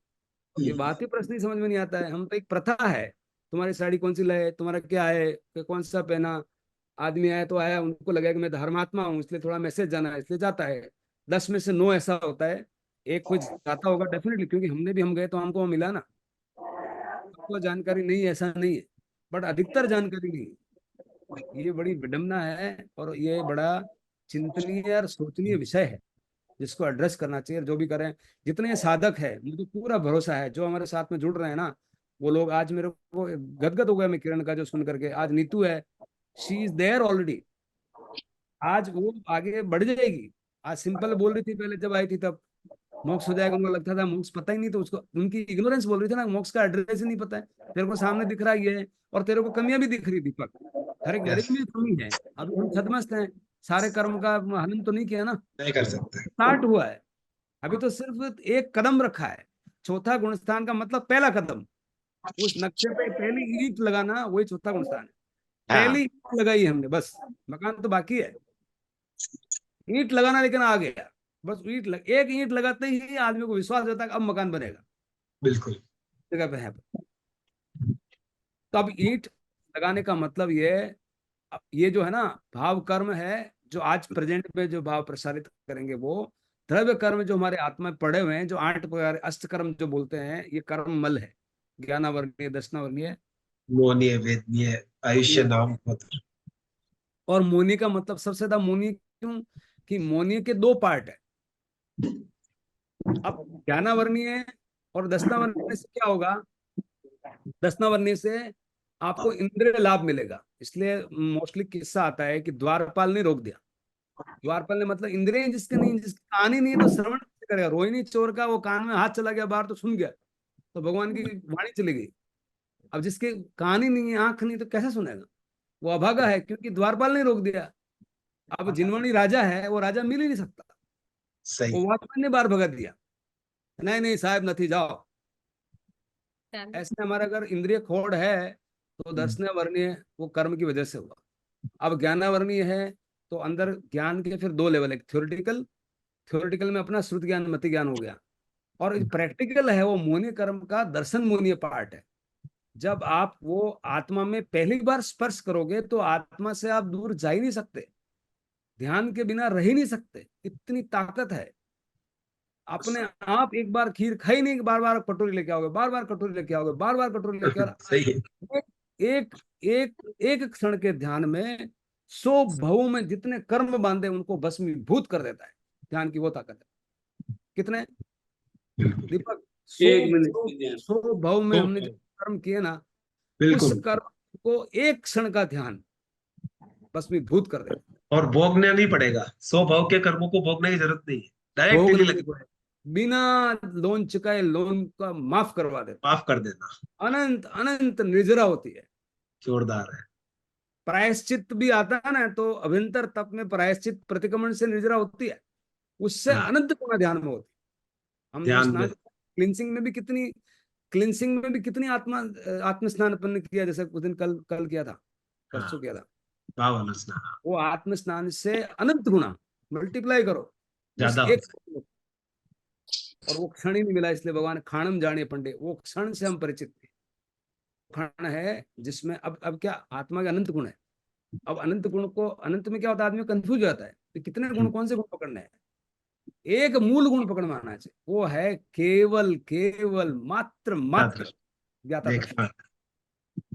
ये बात ही प्रश्न ही समझ में नहीं आता है। हम तो एक प्रथा है, तुम्हारी साड़ी कौन सी लाए, तुम्हारा क्या है, कौन सा पहना, आदमी आया तो आया, उनको लगा कि मैं धर्मात्मा हूँ इसलिए थोड़ा मैसेज जाना है इसलिए जाता है। 10 में से 9 ऐसा होता है, एक कोई जाता होगा डेफिनेटली, क्योंकि हम गए तो हमको वहाँ मिला ना। सबको जानकारी नहीं है ऐसा नहीं है, बट अधिकतर जानकारी नहीं है। ये बड़ी विडंबना है और ये बड़ा चिंतनीय और सोचनीय विषय है जिसको एड्रेस करना चाहिए। जो भी करें, जितने साधक है, मुझे पूरा भरोसा है जो हमारे साथ में जुड़ रहे हैं ना, वो लोग आज मेरे को गदगद हो गया मैं किरण का जो सुन करके। आज नीतू है, शी इज देयर ऑलरेडी, आज वो आगे बढ़ जाएगी। आज सिंपल बोल रही थी पहले जब आई थी तब, मोक्ष हो जाएगा, उनको लगता था मोक्ष पता ही नहीं, तो उसको उनकी इग्नोरेंस बोल रही थी ना, मोक्ष का एड्रेस ही नहीं पता है। तेरे को सामने दिख रहा है ये, और तेरे को कमियां भी दिख रही दीपक, हर एक यस, मेरी में कमी है। अभी हम छदमस्त हैं, सारे कर्म का हनन तो नहीं किया ना, नहीं कर सकते। स्टार्ट हुआ है। अभी तो सिर्फ एक कदम रखा है। चौथा गुणस्थान का मतलब पहला कदम, उस नक्शे पे पहली ईंट लगाना वही चौथा गुणस्थान है। हाँ, पहली ईंट लगाई हमने, बस मकान तो बाकी है। ईंट लगाना लेकिन आ गया, बस एक ईंट लगाते ही आदमी को विश्वास होता है कि अब मकान बनेगा, बिल्कुल। जगह पे है। तो अब ईंट लगाने का मतलब ये जो है ना, भाव कर्म है, जो आज प्रेजेंट में जो भाव प्रसारित करेंगे वो द्रव्य कर्म जो हमारे आत्मा में पड़े हुए हैं, जो 8 प्रकार अष्ट कर्म जो बोलते हैं, ये कर्म मल है। ज्ञानावर्णीय, दर्शनावर्णीय, मोनीय, वेदनीय, आयुष्य, नाम, पत्र। और मोनी का मतलब सबसे ज्यादा मोनी क्यों, कि मोनी के 2 पार्ट है। अब ज्ञानावर्णीय और दर्शनावर्णीय से क्या होगा, दर्शनावर्णीय से आपको इंद्रिय लाभ मिलेगा। इसलिए मोस्टली किस्सा आता है कि द्वारपाल ने रोक दिया। द्वारपाल ने मतलब इंद्रिय जिसके नहीं, जिसकी कान ही नहीं है तो श्रवण कैसे करेगा। रोहिणी चोर का वो कान में हाथ चला गया बाहर तो सुन गया, तो भगवान की वाणी चली गई। अब जिसके कान ही नहीं है, आंख नहीं, तो कैसे सुनेगा, वो अभागा है, क्योंकि द्वारपाल ने रोक दिया। अब जिनवाणी राजा है, वो राजा मिल ही नहीं सकता, वो सही। वॉचमैन ने बाहर भगा दिया, नहीं नहीं साहब नहीं जाओ। ऐसे हमारा अगर इंद्रिय खोड़ है तो दर्शनावर्णीय वो कर्म की वजह से हुआ। अब ज्ञानावर्णीय है तो अंदर ज्ञान के फिर 2 लेवल, एक थ्योरेटिकल, थ्योरेटिकल में अपना श्रुति ज्ञान मति ज्ञान हो गया, और प्रैक्टिकल है वो मोनीय कर्म का दर्शन मोनीय पार्ट है। जब आप वो आत्मा में पहली बार स्पर्श करोगे तो आत्मा से आप दूर जा ही नहीं सकते, ध्यान के बिना रह ही नहीं सकते, इतनी ताकत है। अपने आप एक बार खीर खाई नहीं, बार बार कटोरी लेके आओगे, बार बार कटोरी लेके आओगे, बार बार कटोरी लेके आओगे। सही है। एक एक एक क्षण के ध्यान में 100 भवों में जितने कर्म बांधे उनको भस्मीभूत कर देता है। ध्यान की वो ताकत है। कितने बिल्कुल, दीपक, एक 100 मिनट के ध्यान। 100 भव में तो हमने जो कर्म किए ना, उस बिल्कुल। कर्म को एक क्षण का ध्यान भस्मीभूत कर देता है। और भोगने नहीं पड़ेगा, 100 भाव के कर्मों को भोगने की जरूरत नहीं है, डायरेक्टली भोगना नहीं लगे। पड़े, बिना लोन चुकाए लोन का माफ करवा देता माफ कर देना। है। अनंत अनंत निर्जरा होती है। जोरदार है। प्रायश्चित भी आता है ना, तो अभ्यंतर तप में प्रायश्चित प्रतिक्रमण से निर्जरा होती है, उससे हाँ, अनंत गुना ध्यान में होती है। हम जो ध्यान में। स्नान, क्लिनसिंग में भी कितनी, क्लिनसिंग में भी कितनी आत्म स्नान अपन ने किया, जैसे उस दिन कल कल किया था, परसों हाँ, किया था। भाव अनुस्नान वो आत्म स्नान से अनंत गुना मल्टीप्लाई करो उस ज्यादा एक, होता और वो क्षण ही नहीं मिला, इसलिए भगवान खाणम जाने पंडे, वो क्षण से हम परिचित थे। क्षण है जिसमें अब क्या आत्मा के अनंत गुण है। अब अनंत गुण को, अनंत में क्या होता है, आदमी कंफ्यूज हो जाता है कि कितने है। गुण, कौन से गुण पकड़ने हैं। एक मूल गुण पकड़ में आना चाहिए, वो है केवल केवल मात्र मात्र ज्ञाता दृष्टा। देखना।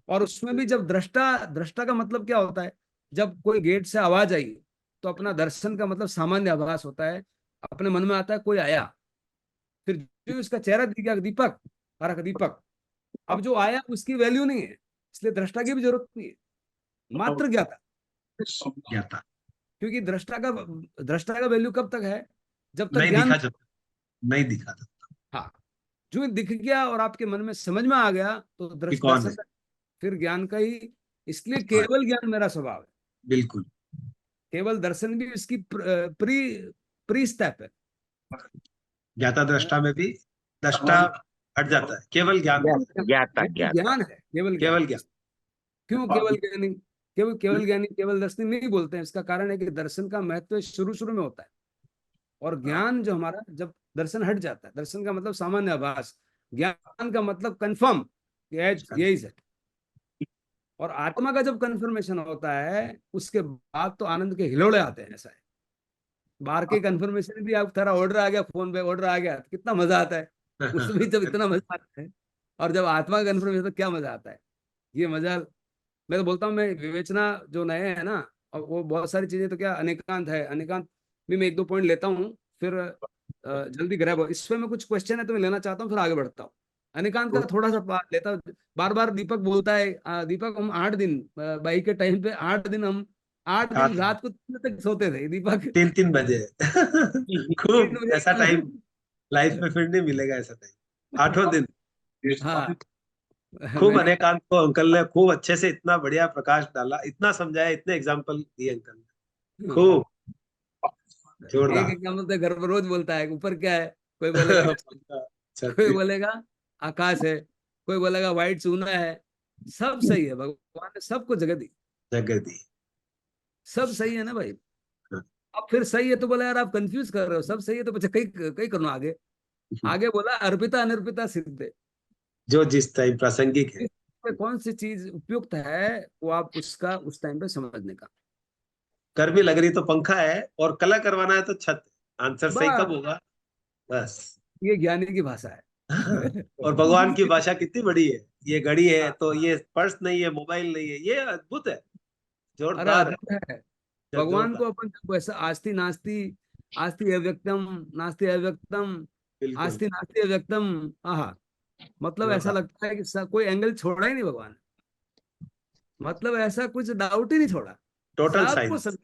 और उसमें भी जब दृष्टा, दृष्टा का मतलब क्या होता है, जब कोई गेट से आवाज आई तो अपना दर्शन का मतलब सामान्य आभास होता है, अपने मन में आता है कोई आया, फिर जो उसका चेहरा दिख गया दीपक, अरे दीपक, अब जो आया उसकी वैल्यू नहीं है, इसलिए दृष्टा की भी जरूरत नहीं है, मात्र ज्ञाता। ज्ञाता। क्योंकि दृष्टा का वैल्यू कब तक है, जब तक नहीं ज्ञान, दिखा जब, नहीं दिखा जब हाँ, जो दिख गया और आपके मन में समझ में आ गया तो कि कौन दर्शन है। फिर ज्ञान का ही। इसलिए हाँ, केवल ज्ञान मेरा स्वभाव है, बिल्कुल। केवल दर्शन भी इसकी प्री प्री स्टेप है। ज्ञाता दृष्टा में भी दृष्टा हट जाता है, केवल ज्ञान। ज्ञाता केवल ज्ञाता। ज्ञान है, केवल ज्ञान। केवल ज्ञान। क्यों केवल ज्ञानी, केवल ज्ञानी केवल दर्शनी नहीं बोलते हैं, इसका कारण है कि दर्शन का महत्व शुरू शुरू में होता है, और ज्ञान जो हमारा जब दर्शन हट जाता है, दर्शन का मतलब सामान्य आभास, ज्ञान का मतलब कंफर्म, यही है। और आत्मा का जब कन्फर्मेशन होता है उसके बाद तो आनंद के हिलोड़े आते हैं। ऐसा है, बाहर के कन्फर्मेशन भी आप तेरा ऑर्डर आ गया, फोन पे ऑर्डर आ गया, तो कितना मजा आता है उसमें, जब इतना मजा आता है। और जब आत्मा का कन्फर्मेशन तो क्या मजा आता है, ये मजा। मैं तो बोलता हूँ, मैं विवेचना जो नए है ना, और वो बहुत सारी चीजें तो क्या अनेकांत है, अनेकांत भी मैं एक दो पॉइंट लेता हूँ, फिर जल्दी ग्रैब हो इस पे मैं कुछ क्वेश्चन है तो मैं लेना चाहता हूँ, फिर आगे बढ़ता हूँ। अनेकांत का थोड़ा सा लेता हूँ। बार बार दीपक बोलता है, दीपक हम 8 दिन बाई के टाइम पे 8 दिन हम 8 दिन हाँ, रात को 3 तक सोते थे दीपक। 3-3 बजे। 3 खूब बजे ऐसा टाइम लाइफ में फिर नहीं मिलेगा, ऐसा टाइम 8 दिन। हाँ खूब मैंने अनेकांत को अंकल ने खूब अच्छे से इतना बढ़िया प्रकाश डाला, इतना समझाया, इतने एग्जाम्पल दिए अंकल ने, खूब एक जोरदार। एग्जाम्पल तो घर पर रोज बोलता है, ऊपर क्या है, कोई बोलेगा कोई छतरी। बोलेगा आकाश है, कोई बोलेगा व्हाइट चूना है। सब सही है, भगवान ने सबको जगह दी, जगह दी। सब सही है ना भाई। अब फिर सही है तो बोला यार आप कंफ्यूज कर रहे हो, सब सही है तो बच्चा कहीं कहीं करना आगे। आगे बोला अर्पिता अनर्पिता सिद्धे, जो जिस टाइम प्रासंगिक है। इस पे कौन सी चीज उपयुक्त है वो आप उसका उस टाइम पे समझने का। गर्मी लग रही तो पंखा है, और कलर करवाना है तो छत। आंसर सही कब बस होगा? बस। ये ज्ञानी की भाषा है। और भगवान की भाषा कितनी बड़ी है। ये घड़ी है तो ये पर्स नहीं है, मोबाइल नहीं है, ये अद्भुत है, अरे जोरदार अद्भुत है। है, भगवान जोरदार। को अपन जब ऐसा आस्ति नास्ति, आस्ति अव्यक्तम, नास्ति अव्यक्तम, बिल्कुल आस्ति नास्ति अव्यक्तम, आहा, मतलब ऐसा जोरदार। लगता है कि कोई एंगल छोड़ा ही नहीं भगवान ने। मतलब ऐसा कुछ डाउट ही नहीं छोड़ा, टोटल सबको साइंस। समझ।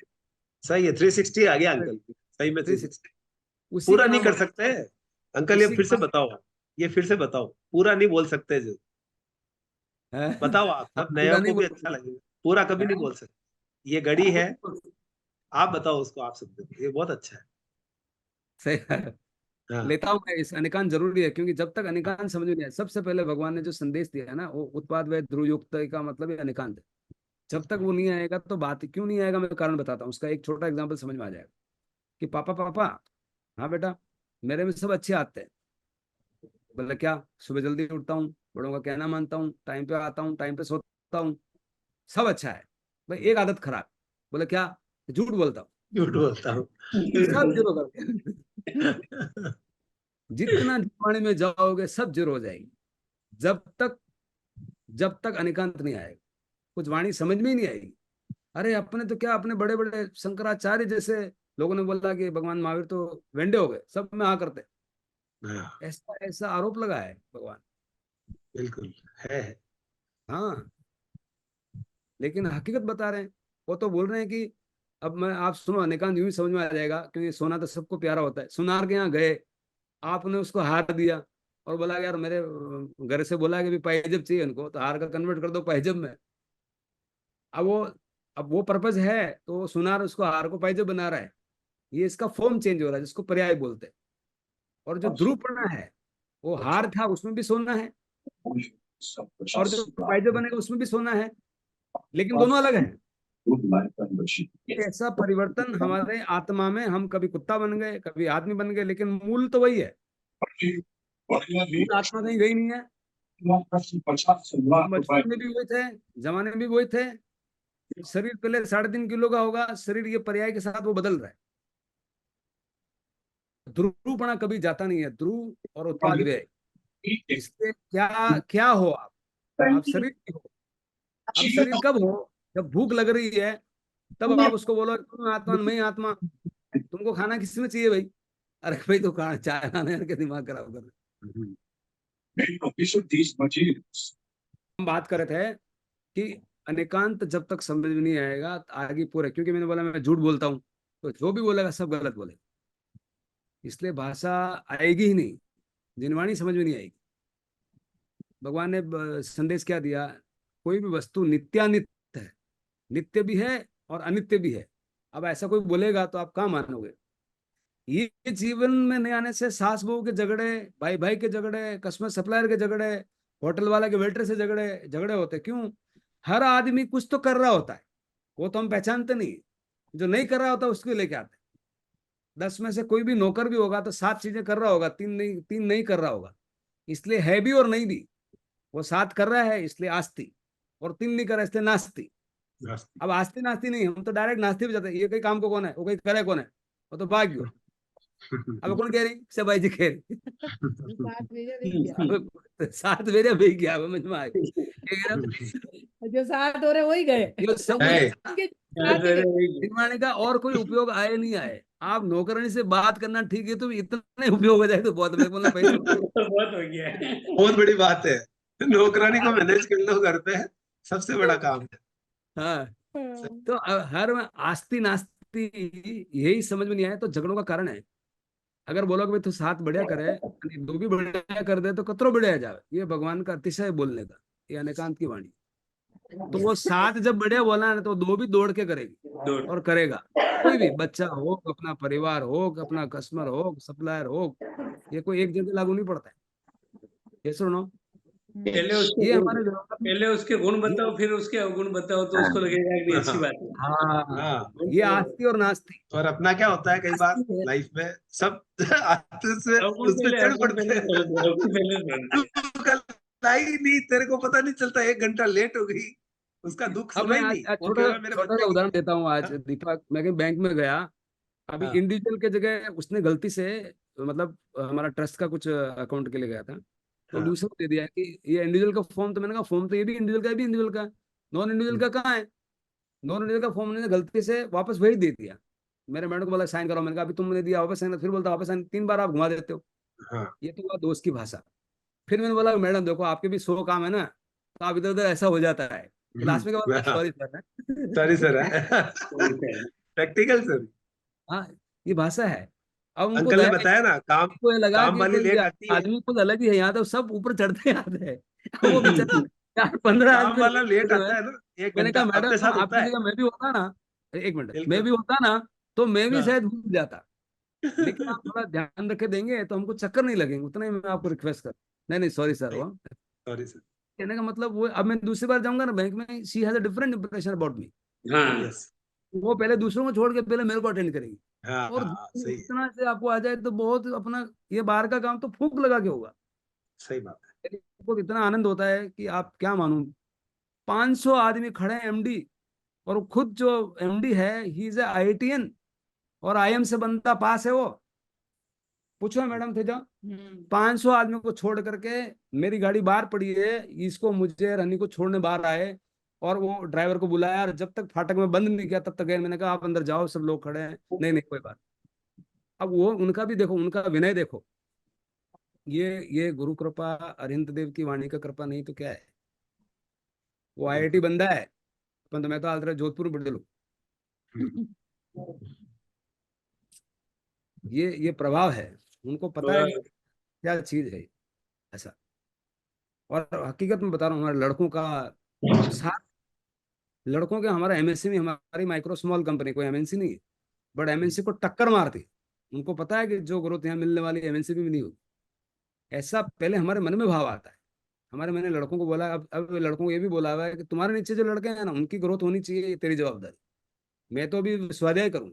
सही है, 360 आ गया अंकल, सही में 360। उसी पूरा का नहीं नाम कर सकते अंकल, ये उसी फिर से का बताओ। ये फिर से बताओ, पूरा नहीं बोल सकते जो। है। बताओ आप, हम सब पूरा नया नहीं को भी बोल अच्छा लगेगा। पूरा कभी नहीं हैं? बोल सकते, ये घड़ी है। पूरा- आप बताओ उसको, आप समझो, ये बहुत अच्छा है। सही है। हाँ लेता हूँ मैं, इस अनिकांत जरूरी है, क्योंकि जब तक अनिकांत समझ में नहीं आया, सबसे पहले भगवान ने जो संदेश दिया है ना, वो उत्पाद व ध्रुव युक्त का मतलब है अनिकांत है। जब तक वो नहीं आएगा तो बात क्यों नहीं आएगा, मैं कारण बताता हूँ। उसका एक छोटा एग्जांपल समझ में आ जाएगा कि पापा पापा, हाँ बेटा, मेरे में सब अच्छे आते हैं। बोले क्या? सुबह जल्दी उठता हूँ, बड़ों का कहना मानता हूँ, टाइम पे आता हूँ, टाइम पे सोता हूँ, सब अच्छा है। भाई एक आदत खराब। बोले क्या? झूठ बोलता हूँ। झूठ बोलता हूँ। सब जीरो करके जितना वाणी में जाओगे सब जीरो हो जाएगी। जब तक जब तक अनिकांत नहीं आएगा, कुछ वाणी समझ में ही नहीं आएगी। अरे अपने तो क्या, अपने बड़े बड़े शंकराचार्य जैसे लोगों ने बोला कि भगवान महावीर तो वेंडे हो गए, सब में हाँ करते। हाँ ऐसा ऐसा आरोप लगा है भगवान। बिल्कुल है। हाँ, लेकिन हकीकत बता रहे हैं। वो तो बोल रहे हैं कि अब मैं, आप सुनो, अनेकांत यूं ही समझ में आ जाएगा, क्योंकि सोना तो सबको प्यारा होता है। सुनार के यहाँ गए, आपने उसको हार दिया और बोला यार मेरे घर से बोला कि भी पाइजब चाहिए उनको, तो हार का कन्वर्ट कर दो पाइजब में। अब वो अब वो पर्पज है, तो वो सुनार उसको हार को पाइजब बना रहा है। ये इसका फॉर्म चेंज हो रहा है, जिसको पर्याय बोलते हैं। और जो ध्रुवपना है, वो हार था उसमें भी सोना है, और जो पाइजब बनेगा उसमें भी सोना है, लेकिन दोनों अलग हैं। ऐसा परिवर्तन हमारे आत्मा में, हम कभी कुत्ता बन गए, कभी आदमी बन गए, लेकिन मूल तो वही है। मूल आत्मा कहीं गई नहीं है। हम बचपन में भी वही थे, जमाने में भी वही थे। शरीर पहले 3.5 किलो का होगा, शरीर ये पर्याय के साथ वो बदल रहा है। ध्रुवपना कभी जाता नहीं है, ध्रुव और उत्पाद व्यय। इसलिए क्या क्या हो आप शरीर की हो। अब शरीर कब हो? जब भूख लग रही है, तब आप उसको बोलो तुम आत्मा, मैं ही आत्मा। तुमको खाना किस में चाहिए भाई? अरे भाई तो खाना चाय खाने के दिमाग खराब कर रहे। हम बात कर रहे थे कि अनेकांत जब तक समझ में नहीं आएगा आगे पूरा, क्योंकि मैंने बोला मैं झूठ बोलता हूँ, तो जो भी बोलेगा सब गलत बोलेगा। इसलिए भाषा आएगी ही नहीं, जिनवाणी समझ में नहीं आएगी। भगवान ने संदेश क्या दिया? कोई भी वस्तु नित्यानित्य है, नित्य भी है और अनित्य भी है। अब ऐसा कोई बोलेगा तो आप कहाँ मानोगे? ये जीवन में नहीं आने से सास बहू के झगड़े, भाई भाई के झगड़े, कस्टमर सप्लायर के झगड़े, होटल वाला के वेटर से झगड़े झगड़े होते क्यों? हर आदमी कुछ तो कर रहा होता है, वो तो हम पहचानते नहीं। जो नहीं कर रहा होता उसको लेके आते। 10 में से कोई भी नौकर भी होगा तो 7 चीजें कर रहा होगा, 3 नहीं कर रहा होगा। इसलिए है भी और नहीं भी, वो 7 कर रहा है, इसलिए आस्ती। और 3 नहीं करे इसलिए नास्ती। अब आस्ती नास्ती नहीं, हम तो डायरेक्ट नास्ती पे जाते हैं। ये कहीं काम को कौन है, वो कहीं करे कौन है, वो तो भाग्य। अब कौन कह रही, सबाई जी कह रही। अब 7 मेरे भी गया समझ में आ गया। जो 7 हो रहे वही गए। ये सब है। दिमाग का और कोई उपयोग आए नहीं आए। आप नौकरानी से बात करना ठीक है, तो इतने उपयोग हो जाए तो बहुत, मैं बोलना पैसे बहुत हो गया है। बहुत बड़ी बात है, नौकरानी को मैनेज कर लो घर पे, सबसे बड़ा काम है। हाँ। तो हर में आस्ती नास्ती यही समझ में नहीं आया, तो झगड़ों का कारण है। अगर बोलो कि भाई तू 7 बढ़िया करे, यानी 2 भी बढ़िया कर दे, तो कतरो बढ़िया जावे। ये भगवान का अतिशय बोलने का, ये अनेकांत की वाणी। तो वो 7 जब बढ़िया बोला है ना, तो 2 भी दौड़ के करेगी और करेगा। कोई भी बच्चा हो, अपना परिवार हो, अपना कस्टमर हो, सप्लायर हो, ये कोई एक जगह लागू नहीं पड़ता है। ये सुनो, ये हमारे पहले उसके गुण बताओ, फिर उसके अवगुण बताओ, तो उसको लगेगा कि अच्छी बात है। हाँ, ये आस्ती और नास्ती। और अपना क्या होता है कई बार लाइफ में, सब आते से अवगुण उस पे पहले, चढ़ अवगुण पड़ते पहले हैं। पहले तू कल आई नहीं, तेरे को पता नहीं चलता, 1 घंटा लेट हो गई, उसका दुख अब सुना मैं ही आज नहीं। आज वो छोटा कह रहा मेरे छोटा सा बच्चे उदाहरण देता हूँ। आज हाँ, दीपक, मैं कहीं बैंक में गया, अभी हाँ, इंडिविजुअल के जगह उसने गलती से, मतलब हमारा ट्रस्ट का कुछ अकाउंट के लिए गया था, तो हाँ, दूसरे को दे दिया कि ये इंडिविजुअल का फॉर्म। तो मैंने कहा फॉर्म तो ये भी इंडिविजुअल का है, ये भी इंडिविजुअल का है, नॉन इंडिविजुअल का कहाँ है। नॉन इंडिविजुअल का फॉर्म ने गलती से वापस वही दे दिया। मेरे मैडम को बोला साइन करो, मैंने कहा अभी तुमने दिया वापस साइन, फिर बोलता वापस साइन, 3 बार आप घुमा देते हो। हाँ, ये तो हुआ दोस्त की भाषा। फिर मैंने बोला मैडम देखो आपके भी 100 काम है ना, तो आप इधर उधर ऐसा हो जाता है। लास्ट में क्या बोला, sorry sorry sir. Sir, practical sir. हाँ, ये भाषा है। अब उनको अंकल ने दया बताया ना, काम को ये लगा काम कि वाली कोई लेट आती है, आदमी कुछ अलग ही है यहाँ, तो सब ऊपर चढ़ते आते हैं। अब वो बेचारा 4-15 काम आदमी वाला लेट जो है। आता है ना, 1 मैंने घंटा कहा अपने मैडम साथ होता आपकी है। जगह मैं भी होता ना, 1 मिनट, मैं बिल्कुल। भी होता ना, तो मैं भी हाँ। शायद भूल जाता। लेकिन आप थोड़ा ध्यान रखे देंगे तो हमको चक्कर नहीं लगेंगे, उतना ही मैं आपको रिक्वेस्ट कर। नहीं नहीं सॉरी सर, वो सॉरी सर। कहने का मतलब वो, अब मैं दूसरी बार जाऊंगा ना बैंक में, she has a different impression about me. हाँ, यस। वो पहले दूसरों को छोड़ के पहले मेरे को अटेंड करेगी। हाँ, और हाँ, सही है, इतना से आपको आ जाए तो बहुत अपना, ये बाहर का काम तो फूंक लगा के होगा। सही बात है। को इतना आनंद होता है कि आप क्या मानूं। 500 आदमी खड़े हैं एमडी, और वो खुद जो एमडी है ही इज आईआईटीएन, और आईएम से बंदा पास है वो। पूछो मैडम थे जो 500 आदमी को छोड़ करके, मेरी गाड़ी बाहर पड़ी है, इसको मुझे रनी को छोड़ने बाहर आए, और वो ड्राइवर को बुलाया, और जब तक फाटक में बंद नहीं किया तब तक गए। मैंने कहा आप अंदर जाओ, सब लोग खड़े हैं। नहीं नहीं कोई बात। अब वो उनका भी देखो, उनका विनय देखो। ये गुरु कृपा, अरिहंत देव की वाणी का कृपा नहीं तो क्या है। वो आईआईटी बंदा है, अपन तो, मैं तो हाल जोधपुर में बदलू। ये प्रभाव है, उनको पता है कि क्या चीज है ऐसा। और हकीकत में बता रहा हूँ, हमारे लड़कों का साथ, लड़कों के, हमारा एमएनसी में, हमारी माइक्रो स्मॉल कंपनी, कोई एमएनसी नहीं है, बट एमएनसी को टक्कर मारती। उनको पता है कि जो ग्रोथ यहाँ मिलने वाली एमएनसी में भी नहीं होगी। ऐसा पहले हमारे मन में भाव आता है। मैंने लड़कों को बोला, अब लड़कों को ये भी बोला हुआ है कि तुम्हारे नीचे जो लड़के हैं ना, उनकी ग्रोथ होनी चाहिए, ये तेरी जवाबदारी। मैं तो अभी स्वाध्याय करूँ,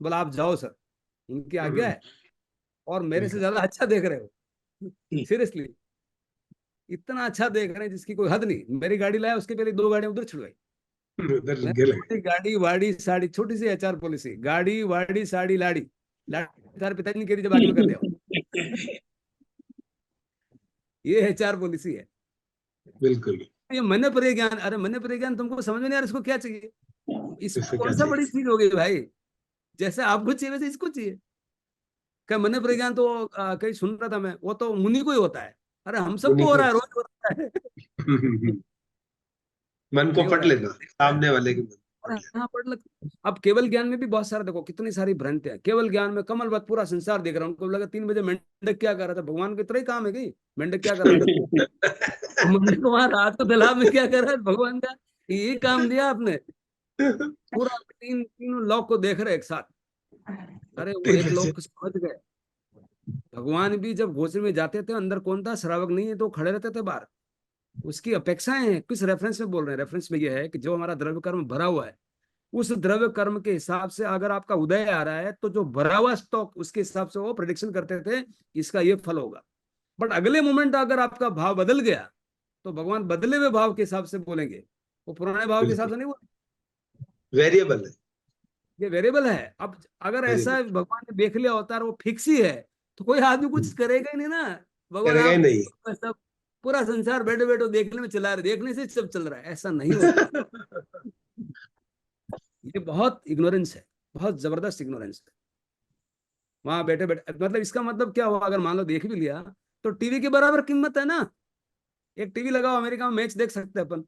बोला आप जाओ सर, उनकी आज्ञा है, और मेरे से ज्यादा अच्छा देख रहे हो, सीरियसली इतना अच्छा देख रहे हैं जिसकी कोई हद नहीं। मेरी गाड़ी लाया, उसके पहले 2 गाड़ियां उधर छुड़वाई। छोटी गाड़ी वाड़ी साड़ी, छोटी सी एचआर पॉलिसी, गाड़ी वाड़ी साड़ी लाड़ी लाड़ी, तार पिताजी ने कह जब आगे में कर दिया। ये एचआर पॉलिसी है। बिल्कुल। ये मन पर ज्ञान, अरे मन पर ज्ञान तुमको समझ में नहीं आ रहा, इसको क्या चाहिए। इसको इससे कौन क्या सा बड़ी चाहिए? चीज हो गई भाई, जैसे आपको चाहिए वैसे इसको चाहिए। क्या मन पर ज्ञान तो कहीं सुन रहा था मैं, वो तो मुनि को ही होता है। अरे हम सबको उन्हीं हो को रहा है, रोज हो रहा है। मन को नहीं हो पढ़ रहा है। लेना, सामने वाले के मन को पढ़ अरे लेना। हाँ पढ़ लग। अब केवल ज्ञान में भी बहुत सारा देखो, कितनी सारी भ्रांतियां। केवल ज्ञान में कमलवत पूरा संसार देख रहा हूँ। उनको लगा 3 बजे मेंढक क्या कर रहा था, भगवान को इतना ही काम है कि मेंढक क्या कर रहा था। मेंढक वहां रात को तालाब में क्या कर रहा है, भगवान का ये काम दिया आपने। पूरा तीनों लोक को देख रहे एक साथ। अरे वो ठीक एक है। लोग को समझ गए। भगवान भी जब घोषणा में जाते थे, अंदर कौन था, श्रावक नहीं है, तो खड़े रहते थे बाहर। उसकी अपेक्षाएं हैं। किस रेफरेंस में बोल रहे हैं, रेफरेंस में यह है कि जो हमारा द्रव्य कर्म भरा हुआ है, उस द्रव्य कर्म के हिसाब से अगर आपका उदय आ रहा है, तो जो भरा हुआ स्टॉक, उसके हिसाब से वो प्रेडिक्शन करते थे इसका ये फल होगा। बट अगले मोमेंट अगर आपका भाव बदल गया, तो भगवान बदले हुए भाव के हिसाब से बोलेंगे, वो पुराने भाव के हिसाब से नहीं बोलेंगे। वेरिएबल है, ये वेरिएबल है। अब अगर ऐसा वेरिएबल भगवान ने देख लिया होता है वो फिक्स ही है, तो कोई आदमी कुछ करेगा ही नहीं ना। भगवान करेगा ही आप नहीं। सब पूरा संसार बैठे बैठे देखने में चला रहे, देखने से सब चल रहा है, ऐसा नहीं होता। ये बहुत इग्नोरेंस है, बहुत जबरदस्त इग्नोरेंस है। वहां बैठे बैठे मतलब इसका मतलब क्या हुआ, अगर मान लो देख भी लिया तो टीवी के बराबर कीमत है ना। एक टीवी लगाओ, अमेरिका में मैच देख सकते हैं अपन,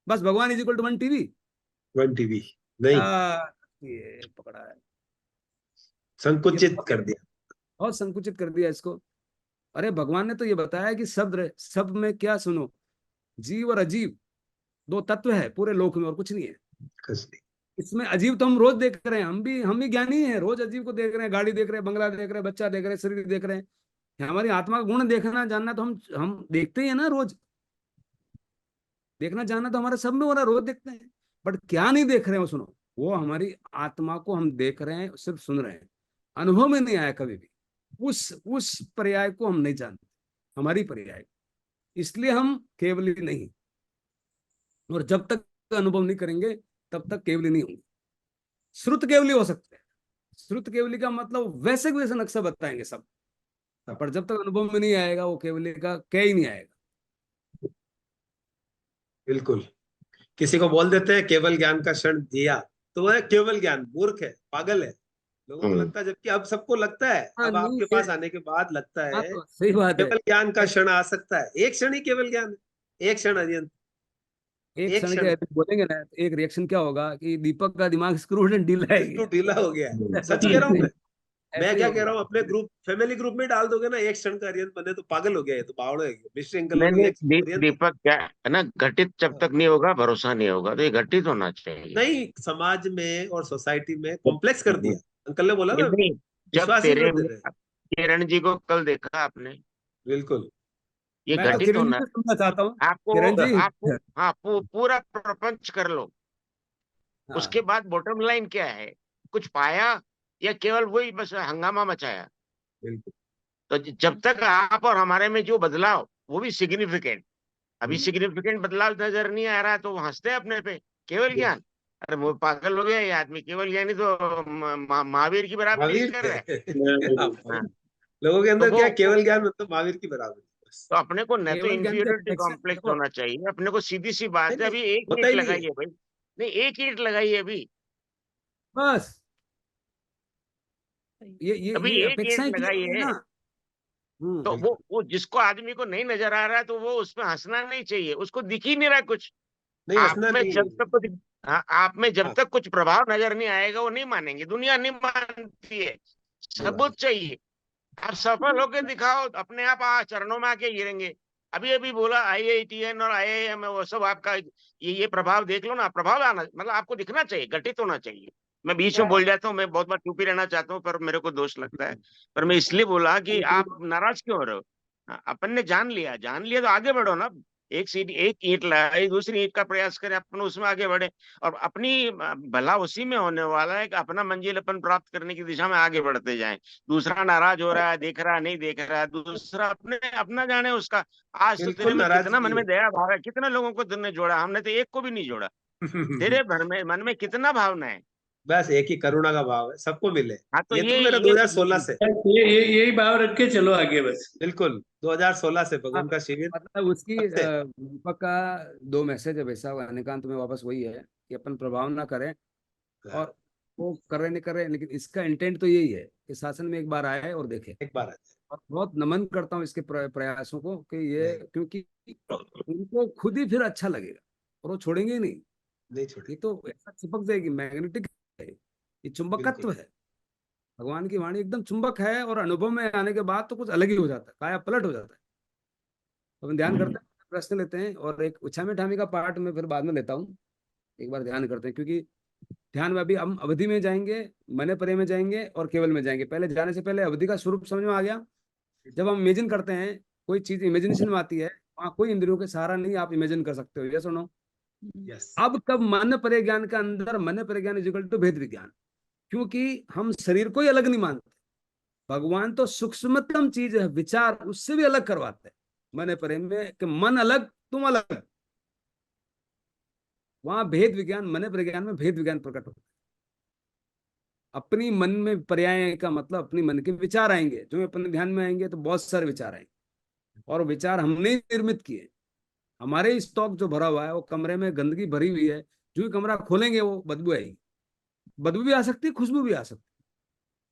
बस भगवान is equal to 1 TV. One TV नहीं, ये पकड़ा है, ये संकुचित कर दिया। बहुत संकुचित कर दिया इसको। अरे भगवान ने तो ये बताया कि शब्द में क्या सुनो, जीव और अजीव 2 तत्व है पूरे लोक में और कुछ नहीं है। कुछ नहीं। इसमें अजीब तो हम रोज देख रहे हैं, हम भी ज्ञानी हैं, रोज अजीब को देख रहे हैं, गाड़ी देख रहे हैं, बंगला देख रहे हैं, बच्चा देख रहे हैं, शरीर देख रहे हैं। हमारी आत्मा का गुण देखना जानना तो हम देखते ही है ना रोज। देखना जानना तो हमारे सब में हो रहा है, रोज देखते हैं। बट क्या नहीं देख रहे हैं वो सुनो, वो हमारी आत्मा को हम देख रहे हैं, सिर्फ सुन रहे हैं, अनुभव में नहीं आया कभी भी। उस पर्याय को हम नहीं जानते, हमारी पर्याय, इसलिए हम केवली नहीं। और जब तक अनुभव नहीं करेंगे तब तक केवली नहीं होंगे। श्रुत केवली हो सकते हैं, श्रुत केवली का मतलब वैसे वैसे नक्शा बताएंगे सब, पर जब तक अनुभव में नहीं आएगा वो केवली का क्या ही नहीं आएगा। बिल्कुल। किसी को बोल देते हैं केवल ज्ञान का क्षण जिया, तो वह केवल ज्ञान, मूर्ख है, पागल है, लोगों को लगता है। जबकि अब सबको लगता है, अब नहीं, आपके पास आने के बाद लगता है तो सही बात है। केवल ज्ञान का क्षण आ सकता है। एक क्षण ही केवल ज्ञान है, एक क्षण अरियंत, एक एक क्षण क्षण के बोलेंगे ना, एक रिएक्शन क्या होगा कि दीपक का दिमाग स्क्रूड एंड ढीला है। बिल्कुल ढीला हो गया है। सच कह रहा हूँ मैं ऐसे ही क्या होगा। कह रहा हूँ, अपने ग्रुप फैमिली ग्रुप में डाल दोगे ना एक क्षण का अरियंत बने तो पागल हो गया, ये तो बावड़ है। मिश्र अंकल नहीं लोग नहीं एक क्षण का अरियंत दीपक क्या है ना, घटित जब तक नहीं होगा भरोसा नहीं होगा, तो ये घटित होना चाहिए। नहीं, समाज में और सोसाइटी में कॉम्प्लेक्स कर दिया। अंकल ने बोला ना, नहीं, जब विश्वास ही तेरे कर दे रहे। किरण जी को कल देखा आपने, बिल्कुल। ये मैं तो घटित किरण जी होना। से सुनना चाहता हूँ। आपको किरण जी, आपको हाँ पूरा प्रपंच कर लो, हाँ, उसके बाद बॉटम लाइन क्या है, कुछ पाया या केवल वही बस हंगामा मचाया। बिल्कुल। तो जब तक आप और हमारे में जो बदलाव, वो भी सिग्निफिकेंट, अभी सिग्निफिकेंट बदलाव नजर नहीं आ रहा है तो वो हंसते हैं अपने पे। केवल ज्ञान, अरे वो पागल हो गया ये आदमी, केवल ज्ञानी तो महावीर की बराबरी महावीर कर रहा है। थे। हाँ, लोगों के तो अंदर क्या है, वो केवल ज्ञान मतलब महावीर की बराबरी बस। तो अपने को न तो केवल ज्ञान का इंफीरियरिटी एक्शन कॉम्प्लेक्स देखो, होना चाहिए, अपने को सीधी सी बात नहीं है, नहीं, अभी एक होता ईंट ही नहीं है। लगाई है भाई, नहीं एक ईंट लगाई है अभी, बस ये अभी ये एक ईंट अपेक्षाएं की लगाई जाती है है। ना। तो वो जिसको आदमी को नहीं नजर आ रहा है तो वो उसमें हंसना नहीं चाहिए, उसको दिख ही नहीं रहा कुछ। नहीं, आप हंसना में नहीं। जब तक कुछ हाँ, आप में जब हाँ, तक कुछ प्रभाव नजर नहीं आएगा वो नहीं मानेंगे, दुनिया नहीं मानती है, ये बात सबूत चाहिए। आप सफल होके दिखाओ, अपने आप चरणों में आके गिरेंगे। अभी अभी बोला IITN और IIM है, वो सब आपका ये प्रभाव देख लो ना, प्रभाव आना मतलब आपको दिखना चाहिए, घटित होना चाहिए। मैं बीच में बोल जाता हूँ, मैं बहुत बार चुप ही रहना चाहता हूँ, पर मेरे को दोष लगता है। पर मैं इसलिए बोला कि आप नाराज क्यों हो रहे हो। अपन ने जान लिया तो आगे बढ़ो ना। एक ईंट लगाई, दूसरी ईंट का प्रयास करें, अपन उसमें आगे बढ़े, और अपनी भला उसी में होने वाला है कि अपना मंजिल अपन प्राप्त करने की दिशा में आगे बढ़ते जाएं। दूसरा नाराज हो रहा है, देख रहा है नहीं देख रहा है, दूसरा अपने अपना जाने उसका। आज तो तेरे बिल्कुल में कितना नाराजगी मन में दया भाव है, कितने लोगों को तुमने जोड़ा, हमने तो एक को भी नहीं जोड़ा। है। तेरे भर में मन में कितना भावना है। बस एक ही करुणा का भाव है, सबको मिले। हाँ तो ये तो मेरा ये 2016 से, यही भाव रख के चलो आगे बस। बिल्कुल 2016 से भगवान का शिविर। मतलब उसकी तब से दीपक का 2 मैसेज है वैसा, अनिकांत में वापस वही है कि अपन प्रभाव ना करें, और वो कर रहे नहीं कर रहे, लेकिन इसका इंटेंट तो यही है कि शासन में एक बार आए और देखे। एक बार और बहुत नमन करता हूँ इसके प्रयासों को कि ये, नहीं, क्योंकि उनको खुद ही फिर अच्छा लगेगा और वो छोड़ेंगे ही नहीं। नहीं छोड़े। ये तो ऐसा चिपक जाएगी, मैग्नेटिक है, ये चुंबकत्व बिल्कुल। है। भगवान की वाणी एकदम चुंबक है, और अनुभव में आने के बाद तो कुछ अलग ही हो जाता है, काया पलट हो जाता है। तो अपन ध्यान करते हैं, प्रश्न लेते हैं, और एक उछामी ठामी का पार्ट में फिर बाद में लेता हूँ। एक बार ध्यान करते हैं, क्योंकि ध्यान में अभी हम अवधि में जाएंगे, मने परे में जाएंगे, और केवल में जाएंगे। पहले जाने से पहले अवधि का स्वरूप समझ में आ गया। जब हम इमेजिन करते हैं, कोई चीज इमेजिनेशन में आती है, वहाँ कोई इंद्रियों के सहारा नहीं, आप इमेजिन कर सकते हो, ये सुनो। यस। अब कब मन परे ज्ञान के अंदर, मन परे ज्ञान इज इक्वल टू भेद विज्ञान, क्योंकि हम शरीर को ही अलग नहीं मानते। भगवान तो सूक्ष्मतम चीज है, विचार उससे भी अलग करवाते हैं मन परे में, कि मन अलग तुम अलग। वहां भेद विज्ञान, मन विज्ञान में भेद विज्ञान प्रकट होता है। अपनी मन में पर्याय का मतलब अपनी मन के विचार आएंगे, जो अपने ध्यान में आएंगे तो बहुत सारे विचार आएंगे, और विचार हमने निर्मित किए। हमारे स्टॉक जो भरा हुआ है, वो कमरे में गंदगी भरी हुई है, जो ही कमरा खोलेंगे वो बदबू आएगी। बदबू भी आ सकती है, खुशबू भी आ सकती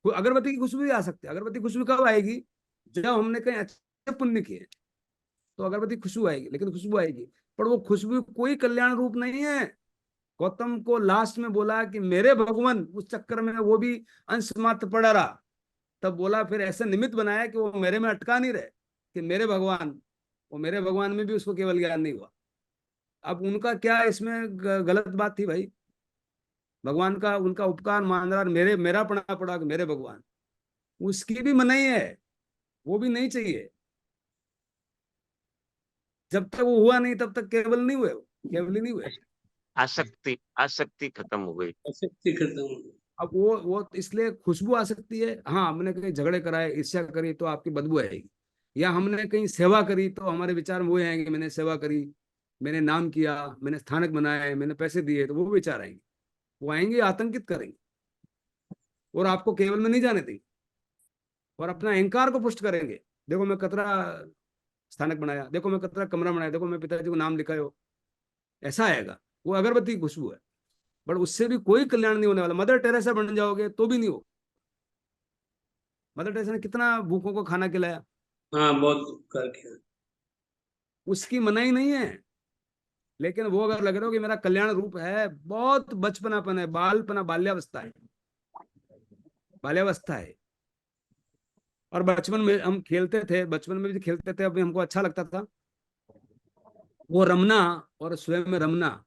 है, अगरबत्ती की खुशबू भी आ सकती है। अगरबत्ती की खुशबू कब आएगी? जब हमने कहीं अच्छे पुण्य किए तो अगरबत्ती खुशबू आएगी, लेकिन खुशबू आएगी, पर वो खुशबू कोई कल्याण रूप नहीं है। गौतम को लास्ट में बोला कि मेरे भगवान, उस चक्कर में वो भी अंश मात्र पड़ा रहा। तब बोला, फिर ऐसे निमित्त बनाया कि वो मेरे में अटका नहीं रहे कि मेरे भगवान, वो मेरे भगवान में भी उसको केवल ज्ञान नहीं हुआ। अब उनका क्या इसमें गलत बात थी भाई? भगवान का उनका उपकार मान रहा, मेरे मेरा पड़ा पड़ा कि मेरे भगवान, उसकी भी मनाही है, वो भी नहीं चाहिए। जब तक वो हुआ नहीं तब तक केवल नहीं हुए, केवल ही नहीं हुए। आसक्ति, आसक्ति खत्म हो गई। आसक्ति खत्म हो गई। अब वो इसलिए खुशबू आ सकती है। हाँ, हमने कहीं झगड़े कराए, ईर्ष्या करी तो आपकी बदबू आएगी, या हमने कहीं सेवा करी तो हमारे विचार में वो आएंगे, मैंने सेवा करी, मैंने नाम किया, मैंने स्थानक बनाए, मैंने पैसे दिए, तो वो विचार आएंगे। वो आएंगे, आतंकित करेंगे, और आपको केवल में नहीं जाने देंगे, और अपना अहंकार को पुष्ट करेंगे। देखो मैं कतरा स्थानक बनाया, देखो मैं कतरा कमरा बनाया, देखो मैं पिताजी को नाम लिखा हो, ऐसा आएगा। वो अगरबत्ती की खुशबू है, बट उससे भी कोई कल्याण नहीं होने वाला। मदर टेरेसा बन जाओगे तो भी नहीं हो। मदर टेरेसा ने कितना भूखों को खाना खिलाया, हाँ, बहुत करके। उसकी मनाही नहीं है। लेकिन वो अगर लग रहा हो कि मेरा कल्याण रूप है, बहुत बचपनापन है, बालपना, बाल्यावस्था है, बाल्यावस्था है। और बचपन में हम खेलते थे, बचपन में भी खेलते थे, अभी हमको अच्छा लगता था वो रमना, और स्वयं में रमना।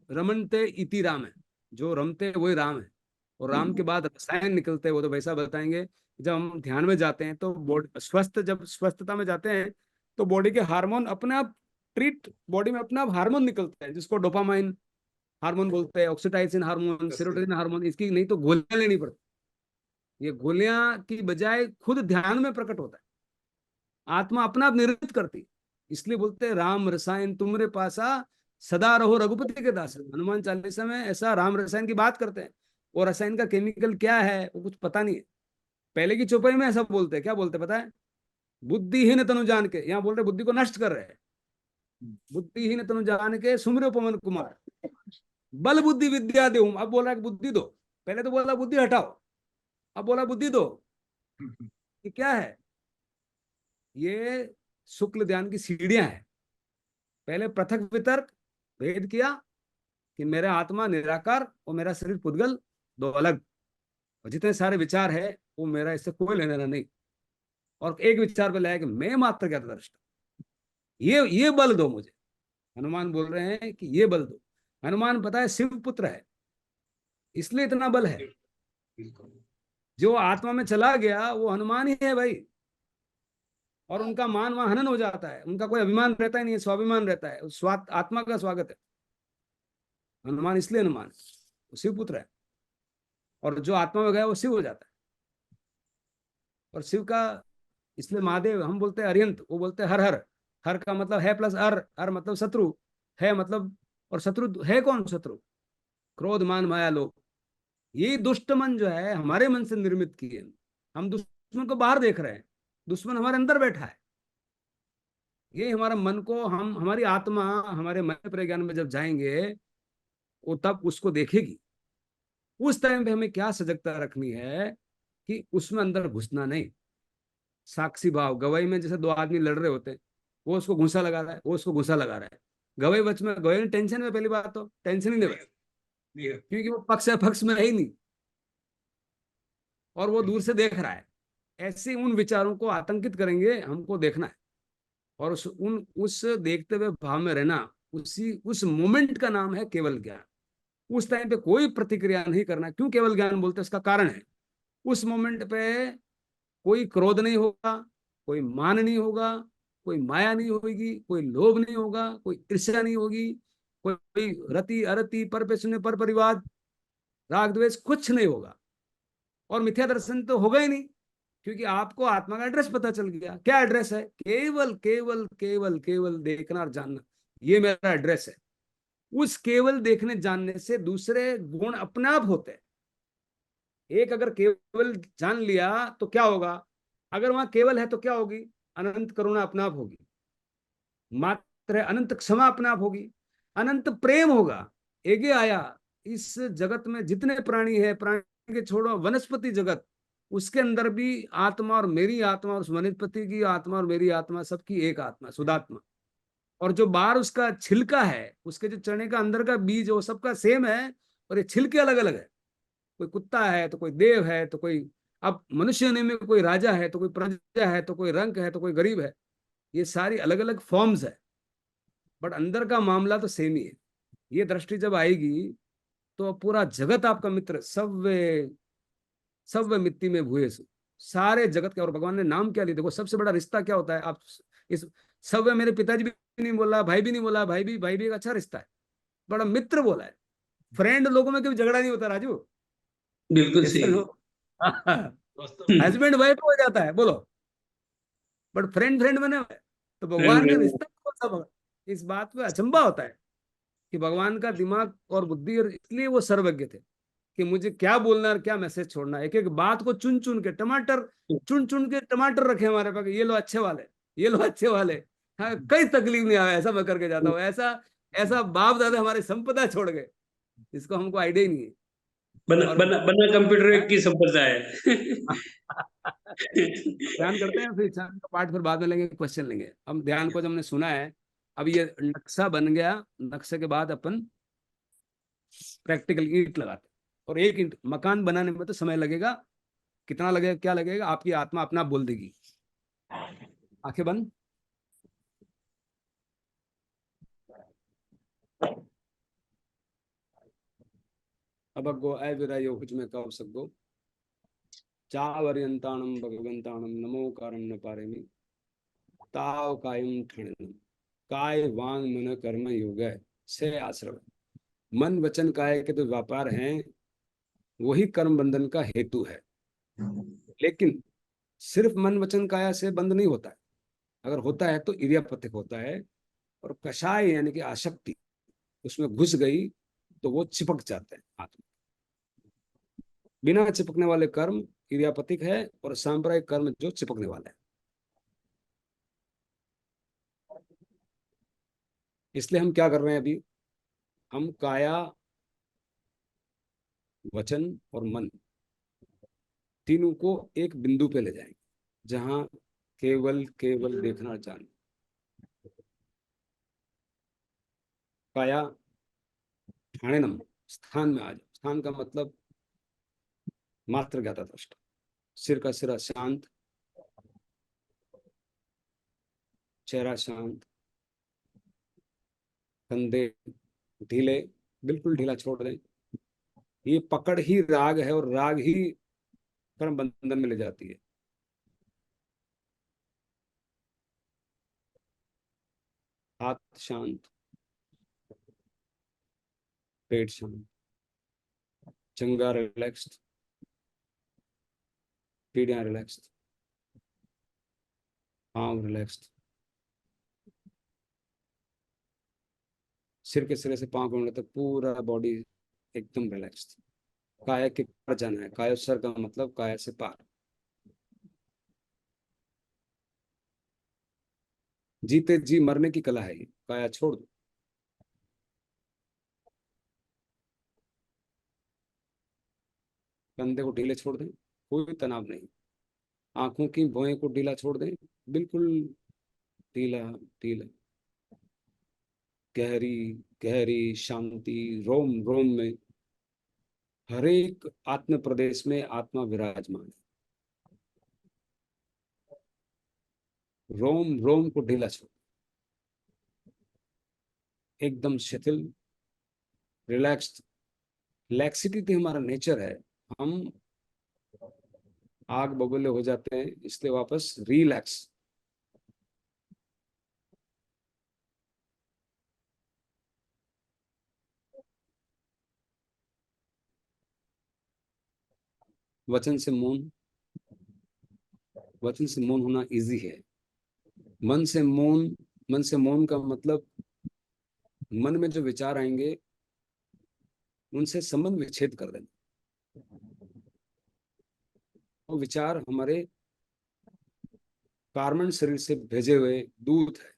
रमनते इति राम है, जो रमते वही राम है, और राम के बाद रसायन निकलते हैं, वो तो वैसा बताएंगे। जब हम ध्यान में जाते हैं तो बॉडी स्वस्थ, जब स्वस्थता में जाते हैं तो बॉडी के हार्मोन अपने आप ट्रीट, बॉडी में अपने आप हार्मोन निकलते हैं, जिसको डोपामाइन हार्मोन बोलते हैं, ऑक्सीटाइसिन हार्मोन, सेरोटोनिन हार्मोन। इसकी नहीं तो गोलियां लेनी पड़ती, ये गोलियां की बजाय खुद ध्यान में प्रकट होता है, आत्मा अपना आप निर्मित करती। इसलिए बोलते हैं राम रसायन तुमरे पासा, सदा रहो रघुपति के दास। हनुमान चालीसा में ऐसा राम रसायन की बात करते हैं, और रसायन का केमिकल क्या है वो कुछ पता नहीं है। पहले की चौपाई में ऐसा बोलते हैं, क्या बोलते हैं पता है? बुद्धिहीन तनु जान के, यहाँ बोल रहे बुद्धि को नष्ट कर रहे हैं। बुद्धिहीन तनु जान के सुमिरो पवन कुमार, बल बुद्धि विद्या दे। अब बोल रहा है बुद्धि दो, पहले तो बोला बुद्धि हटाओ, अब बोला बुद्धि दो। ये क्या है? ये शुक्ल ध्यान की सीढ़ियां हैं। पहले पृथक वितर्क, भेद किया कि मेरा आत्मा निराकार और मेरा शरीर पुद्गल, दो अलग, और जितने सारे विचार है वो मेरा, इससे कोई लेना देना नहीं। और एक विचार पे लाया कि मैं मात्र ज्ञातदृष्टा, ये बल दो मुझे। हनुमान बोल रहे हैं कि ये बल दो। हनुमान पता है शिव पुत्र है, इसलिए इतना बल है। जो आत्मा में चला गया वो हनुमान ही है भाई, और उनका मान वहां हनन हो जाता है, उनका कोई अभिमान रहता ही नहीं है, स्वाभिमान रहता है, आत्मा का स्वागत है। हनुमान इसलिए हनुमान है, वो शिव पुत्र है, और जो आत्मा में गया वो शिव हो जाता है। और शिव का, इसलिए महादेव हम बोलते हैं अरियंत, वो बोलते हैं हर हर। हर का मतलब है प्लस अर, अर मतलब शत्रु है, मतलब, और शत्रु है कौन? शत्रु क्रोध मान माया लोभ। ये दुष्ट मन जो है हमारे मन से निर्मित किए। हम दुश्मन को बाहर देख रहे हैं, दुश्मन हमारे अंदर बैठा है। ये हमारा मन को, हम हमारी आत्मा हमारे मन प्रज्ञान में जब जाएंगे वो तब उसको देखेगी। उस टाइम पे हमें क्या सजगता रखनी है कि उसमें अंदर घुसना नहीं। साक्षी भाव, गवाही में जैसे दो आदमी लड़ रहे होते हैं, वो उसको घुसा लगा रहा है, वो उसको घुसा लगा रहा है। गवाही बच में, गवाही टेंशन में, पहली बात तो टेंशन ही नहीं बच, क्योंकि वो पक्ष है, पक्ष में है ही नहीं, और वो दूर से देख रहा है। ऐसे उन विचारों को आतंकित करेंगे, हमको देखना है, और उस देखते हुए भाव में रहना, उस मोमेंट का नाम है केवल ज्ञान। उस टाइम पे कोई प्रतिक्रिया नहीं करना। क्यों केवल ज्ञान बोलते हैं? इसका कारण है, उस मोमेंट पे कोई क्रोध नहीं होगा, कोई मान नहीं होगा, कोई माया नहीं होगी, कोई लोभ नहीं होगा, कोई ईर्ष्या नहीं होगी, कोई रति अरति, पर पे शून्य, पर परिवाद, राग द्वेष कुछ नहीं होगा, और मिथ्या दर्शन तो होगा ही नहीं। क्योंकि आपको आत्मा का एड्रेस पता चल गया। क्या एड्रेस है? केवल केवल केवल केवल देखना और जानना, ये मेरा एड्रेस है। उस केवल देखने जानने से दूसरे गुण अपने आप होते हैं। एक अगर केवल जान लिया तो क्या होगा? अगर वहां केवल है तो क्या होगी? अनंत करुणा अपने आप होगी, मात्र है अनंत क्षमा अपने आप होगी, अनंत प्रेम होगा। एक ही आया, इस जगत में जितने प्राणी है, प्राणी के छोड़ो वनस्पति जगत, उसके अंदर भी आत्मा और मेरी आत्मा, और उस वनस्पति की आत्मा और मेरी आत्मा, सबकी एक आत्मा, शुद्धात्मा। और जो बाहर उसका छिलका है, उसके जो चने का अंदर का बीज, वो सबका सेम है, और ये छिलके अलग अलग है। कोई कुत्ता है तो कोई देव है तो कोई, अब मनुष्य ने में कोई राजा है तो कोई प्रजा है तो कोई रंक है तो कोई गरीब है। ये सारी अलग अलग फॉर्म्स है, बट अंदर का मामला तो सेम ही है। ये दृष्टि जब आएगी तो पूरा जगत आपका मित्र, सब सब मिट्टी में भूए सो, सारे जगत के। और भगवान ने नाम क्या लिया? देखो सबसे बड़ा रिश्ता क्या होता है? आप इस सब, मेरे पिताजी भी नहीं बोला, भाई भी नहीं बोला, भाई भी एक अच्छा रिश्ता है, बड़ा मित्र बोला है। फ्रेंड लोगों में कभी झगड़ा नहीं होता राजू, बिल्कुल जैसे सही। लोग हस्बैंड वाइफ हो जाता है बोलो, बट फ्रेंड फ्रेंड बने हुए हैं। तो फ्रेंड भगवान का फ्रेंड। रिश्ता कौन सा इस बात पे अचंभा होता है कि भगवान का दिमाग और बुद्धि, और इसलिए वो सर्वज्ञ थे कि मुझे क्या बोलना है और क्या मैसेज छोड़ना है। एक एक बात को चुन चुन के, टमाटर चुन चुन के टमाटर रखे हमारे पास, ये लो अच्छे वाले, ये लो अच्छे वाले। हाँ, कोई तकलीफ नहीं आया, ऐसा मैं करके जाता हूँ। ऐसा ऐसा बाप दादा हमारी संपदा छोड़ गए, इसको हमको आइडिया ही नहीं है। बना और बना बना कंप्यूटर हाँ? की संपदा है। ध्यान करते हैं, फिर ध्यान का पार्ट फिर बाद में लेंगे, क्वेश्चन लेंगे। हम ध्यान को जब हमने सुना है, अब ये नक्शा बन गया, नक्शे के बाद अपन प्रैक्टिकल ईंट लगाते हैं। और एक ईंट मकान बनाने में तो समय लगेगा, कितना लगेगा, क्या लगेगा, आपकी आत्मा अपना बोल देगी। आंखें बंद। अब अगो ऐ विरायो कुछ में कह सको, चावर्यंताणम भगवंताणम नमो कारण पारेमी, ताव कायम ठणनम, काय वांग मन कर्म योग से आश्रव। मन वचन काय के तो व्यापार हैं, वही कर्म बंधन का हेतु है। लेकिन सिर्फ मन वचन काया से बंद नहीं होता है। अगर होता है तो इरियापतिक होता है, और कषाय यानी कि आसक्ति उसमें घुस गई तो वो चिपक जाते हैं आत्मा। बिना चिपकने वाले कर्म इरियापतिक है, और सांप्रदायिक कर्म जो चिपकने वाला है। इसलिए हम क्या कर रहे हैं अभी? हम काया, वचन और मन, तीनों को एक बिंदु पे ले जाएंगे, जहां केवल केवल देखना जानना। काया ठाणेनम, स्थान में आ जाओ। स्थान का मतलब मात्र ज्ञाता दृष्टा। सिर का सिरा शांत, चेहरा शांत, कंधे ढीले, बिल्कुल ढीला छोड़ दें। ये पकड़ ही राग है, और राग ही कर्म बंधन में ले जाती है। हाथ शांत, पेट शांत, चंगा रिलैक्स्ड, पीढ़ियां रिलैक्स्ड, पाँव रिलैक्स्ड। सिर के सिरे से पाँव के तक पूरा बॉडी एकदम रिलैक्स्ड। काया के पार जाना है। कायोत्सर का मतलब काया से पार। जीते जी मरने की कला है ये। काया छोड़ दो। कंधे को ढीले छोड़ दें, कोई तनाव नहीं। आंखों की भौहें को ढीला छोड़ दें, बिल्कुल ढीला ढीला। गहरी गहरी शांति, रोम रोम में, हर एक आत्म प्रदेश में आत्मा विराजमान है। रोम रोम को ढीला छोड़, एकदम शिथिल, रिलैक्स्ड। लैक्सिटी तो हमारा नेचर है। हम आग बबूले हो जाते हैं, इसलिए वापस रिलैक्स। वचन से मौन, वचन से मौन होना इजी है। मन से मौन, मन से मौन का मतलब मन में जो विचार आएंगे उनसे संबंध विच्छेद कर देना। वो विचार हमारे कार्बन शरीर से भेजे हुए दूत है,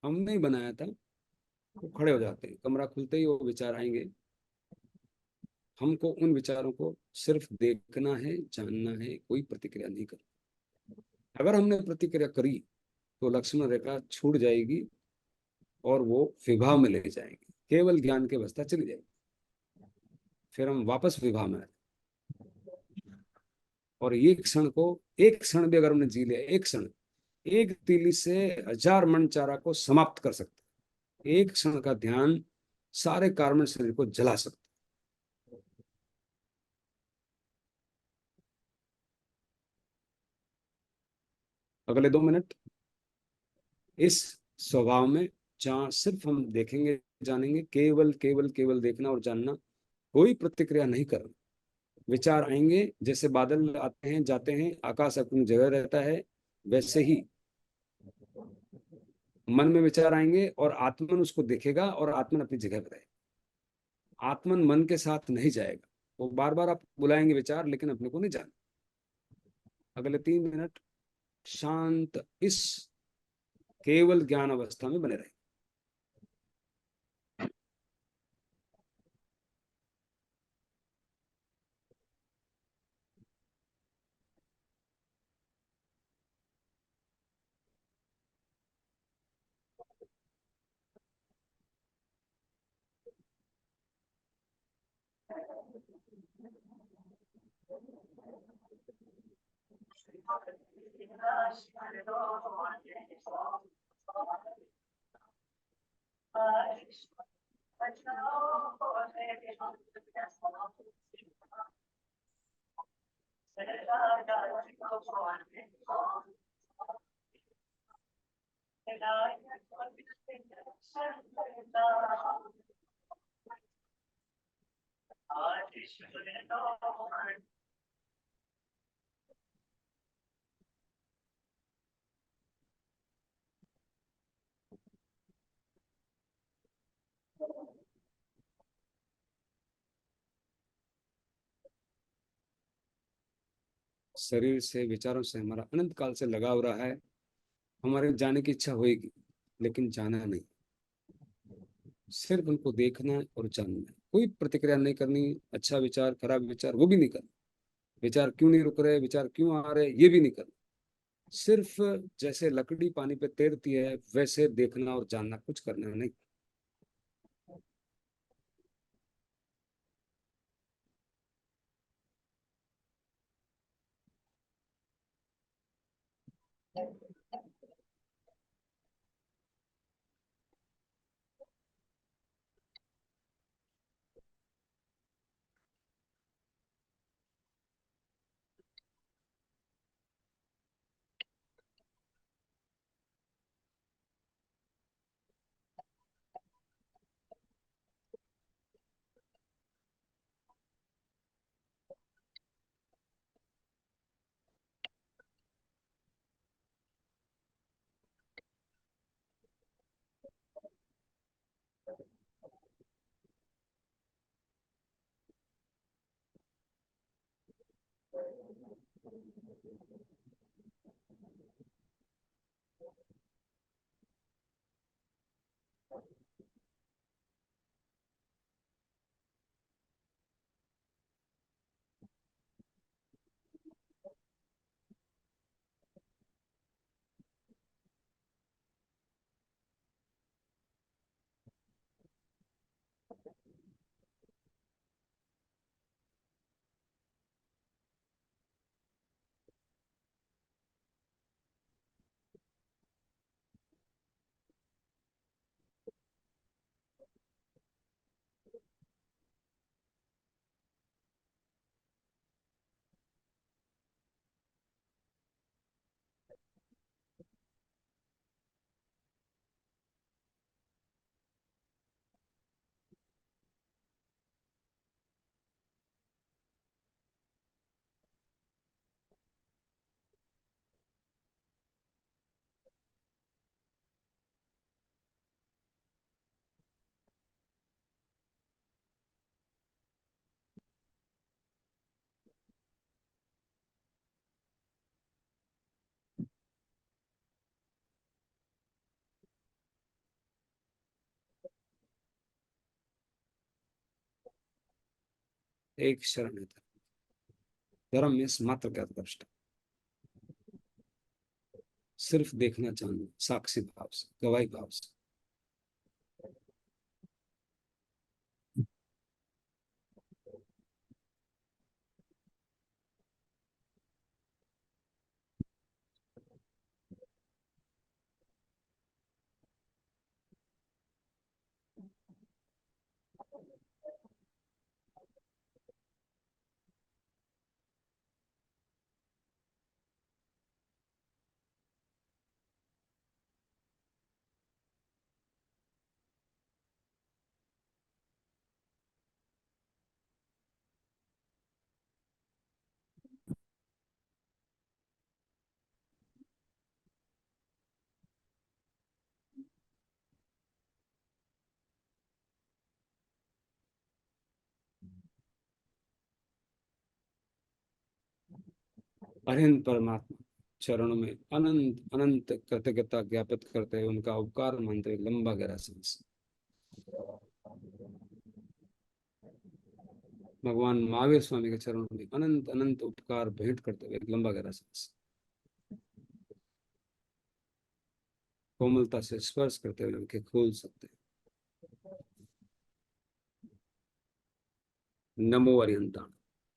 हमने ही बनाया था। वो खड़े हो जाते हैं, कमरा खुलते ही वो विचार आएंगे। हमको उन विचारों को सिर्फ देखना है, जानना है, कोई प्रतिक्रिया नहीं करना। अगर हमने प्रतिक्रिया करी तो लक्ष्मण रेखा छूट जाएगी और वो विभाव में ले जाएगी, केवल ज्ञान की अवस्था चली जाएगी। फिर हम वापस विभाव में आए। और ये क्षण को, एक क्षण भी अगर हमने जी लिया, एक क्षण, एक तीली से 1000 मन चारा को समाप्त कर सकते। एक क्षण का ध्यान सारे कार्बन शरीर को जला सकता। अगले 2 मिनट इस स्वभाव में, जहां सिर्फ हम देखेंगे, जानेंगे, केवल केवल केवल देखना और जानना, कोई प्रतिक्रिया नहीं करना। विचार आएंगे, जैसे बादल आते हैं जाते हैं, आकाश अपनी जगह रहता है, वैसे ही मन में विचार आएंगे और आत्मन उसको देखेगा और आत्मन अपनी जगह पर रहेगा। आत्मन मन के साथ नहीं जाएगा। वो बार बार आप बुलाएंगे विचार, लेकिन अपने को नहीं जाना। अगले 3 मिनट शांत इस केवल ज्ञान अवस्था में बने रहे। शरीर से, विचारों से हमारा अनंत काल से लगाव रहा है। हमारे जाने की इच्छा होगी, लेकिन जाना नहीं। सिर्फ उनको देखना है और जानना है, कोई प्रतिक्रिया नहीं करनी। अच्छा विचार, खराब विचार, वो भी नहीं करना। विचार क्यों नहीं रुक रहे, विचार क्यों आ रहे, ये भी नहीं करना। सिर्फ जैसे लकड़ी पानी पे तैरती है, वैसे देखना और जानना, कुछ करना नहीं। एक शरण है धर्म में मात्र क्या दृष्टा, सिर्फ देखना चाहना, साक्षी भाव से, गवाही भाव से। अरिहंत परमात्मा चरणों में अनंत अनंत कृतज्ञता ज्ञापित करते हुए उनका उपकार मानते हुए लंबा गहरा सांस। भगवान महावीर स्वामी के चरणों में अनंत अनंत उपकार भेंट करते हुए लंबा गहरा सांस, कोमलता से स्पर्श करते हुए उनके खोल सकते हैं। नमो अरिहंताण।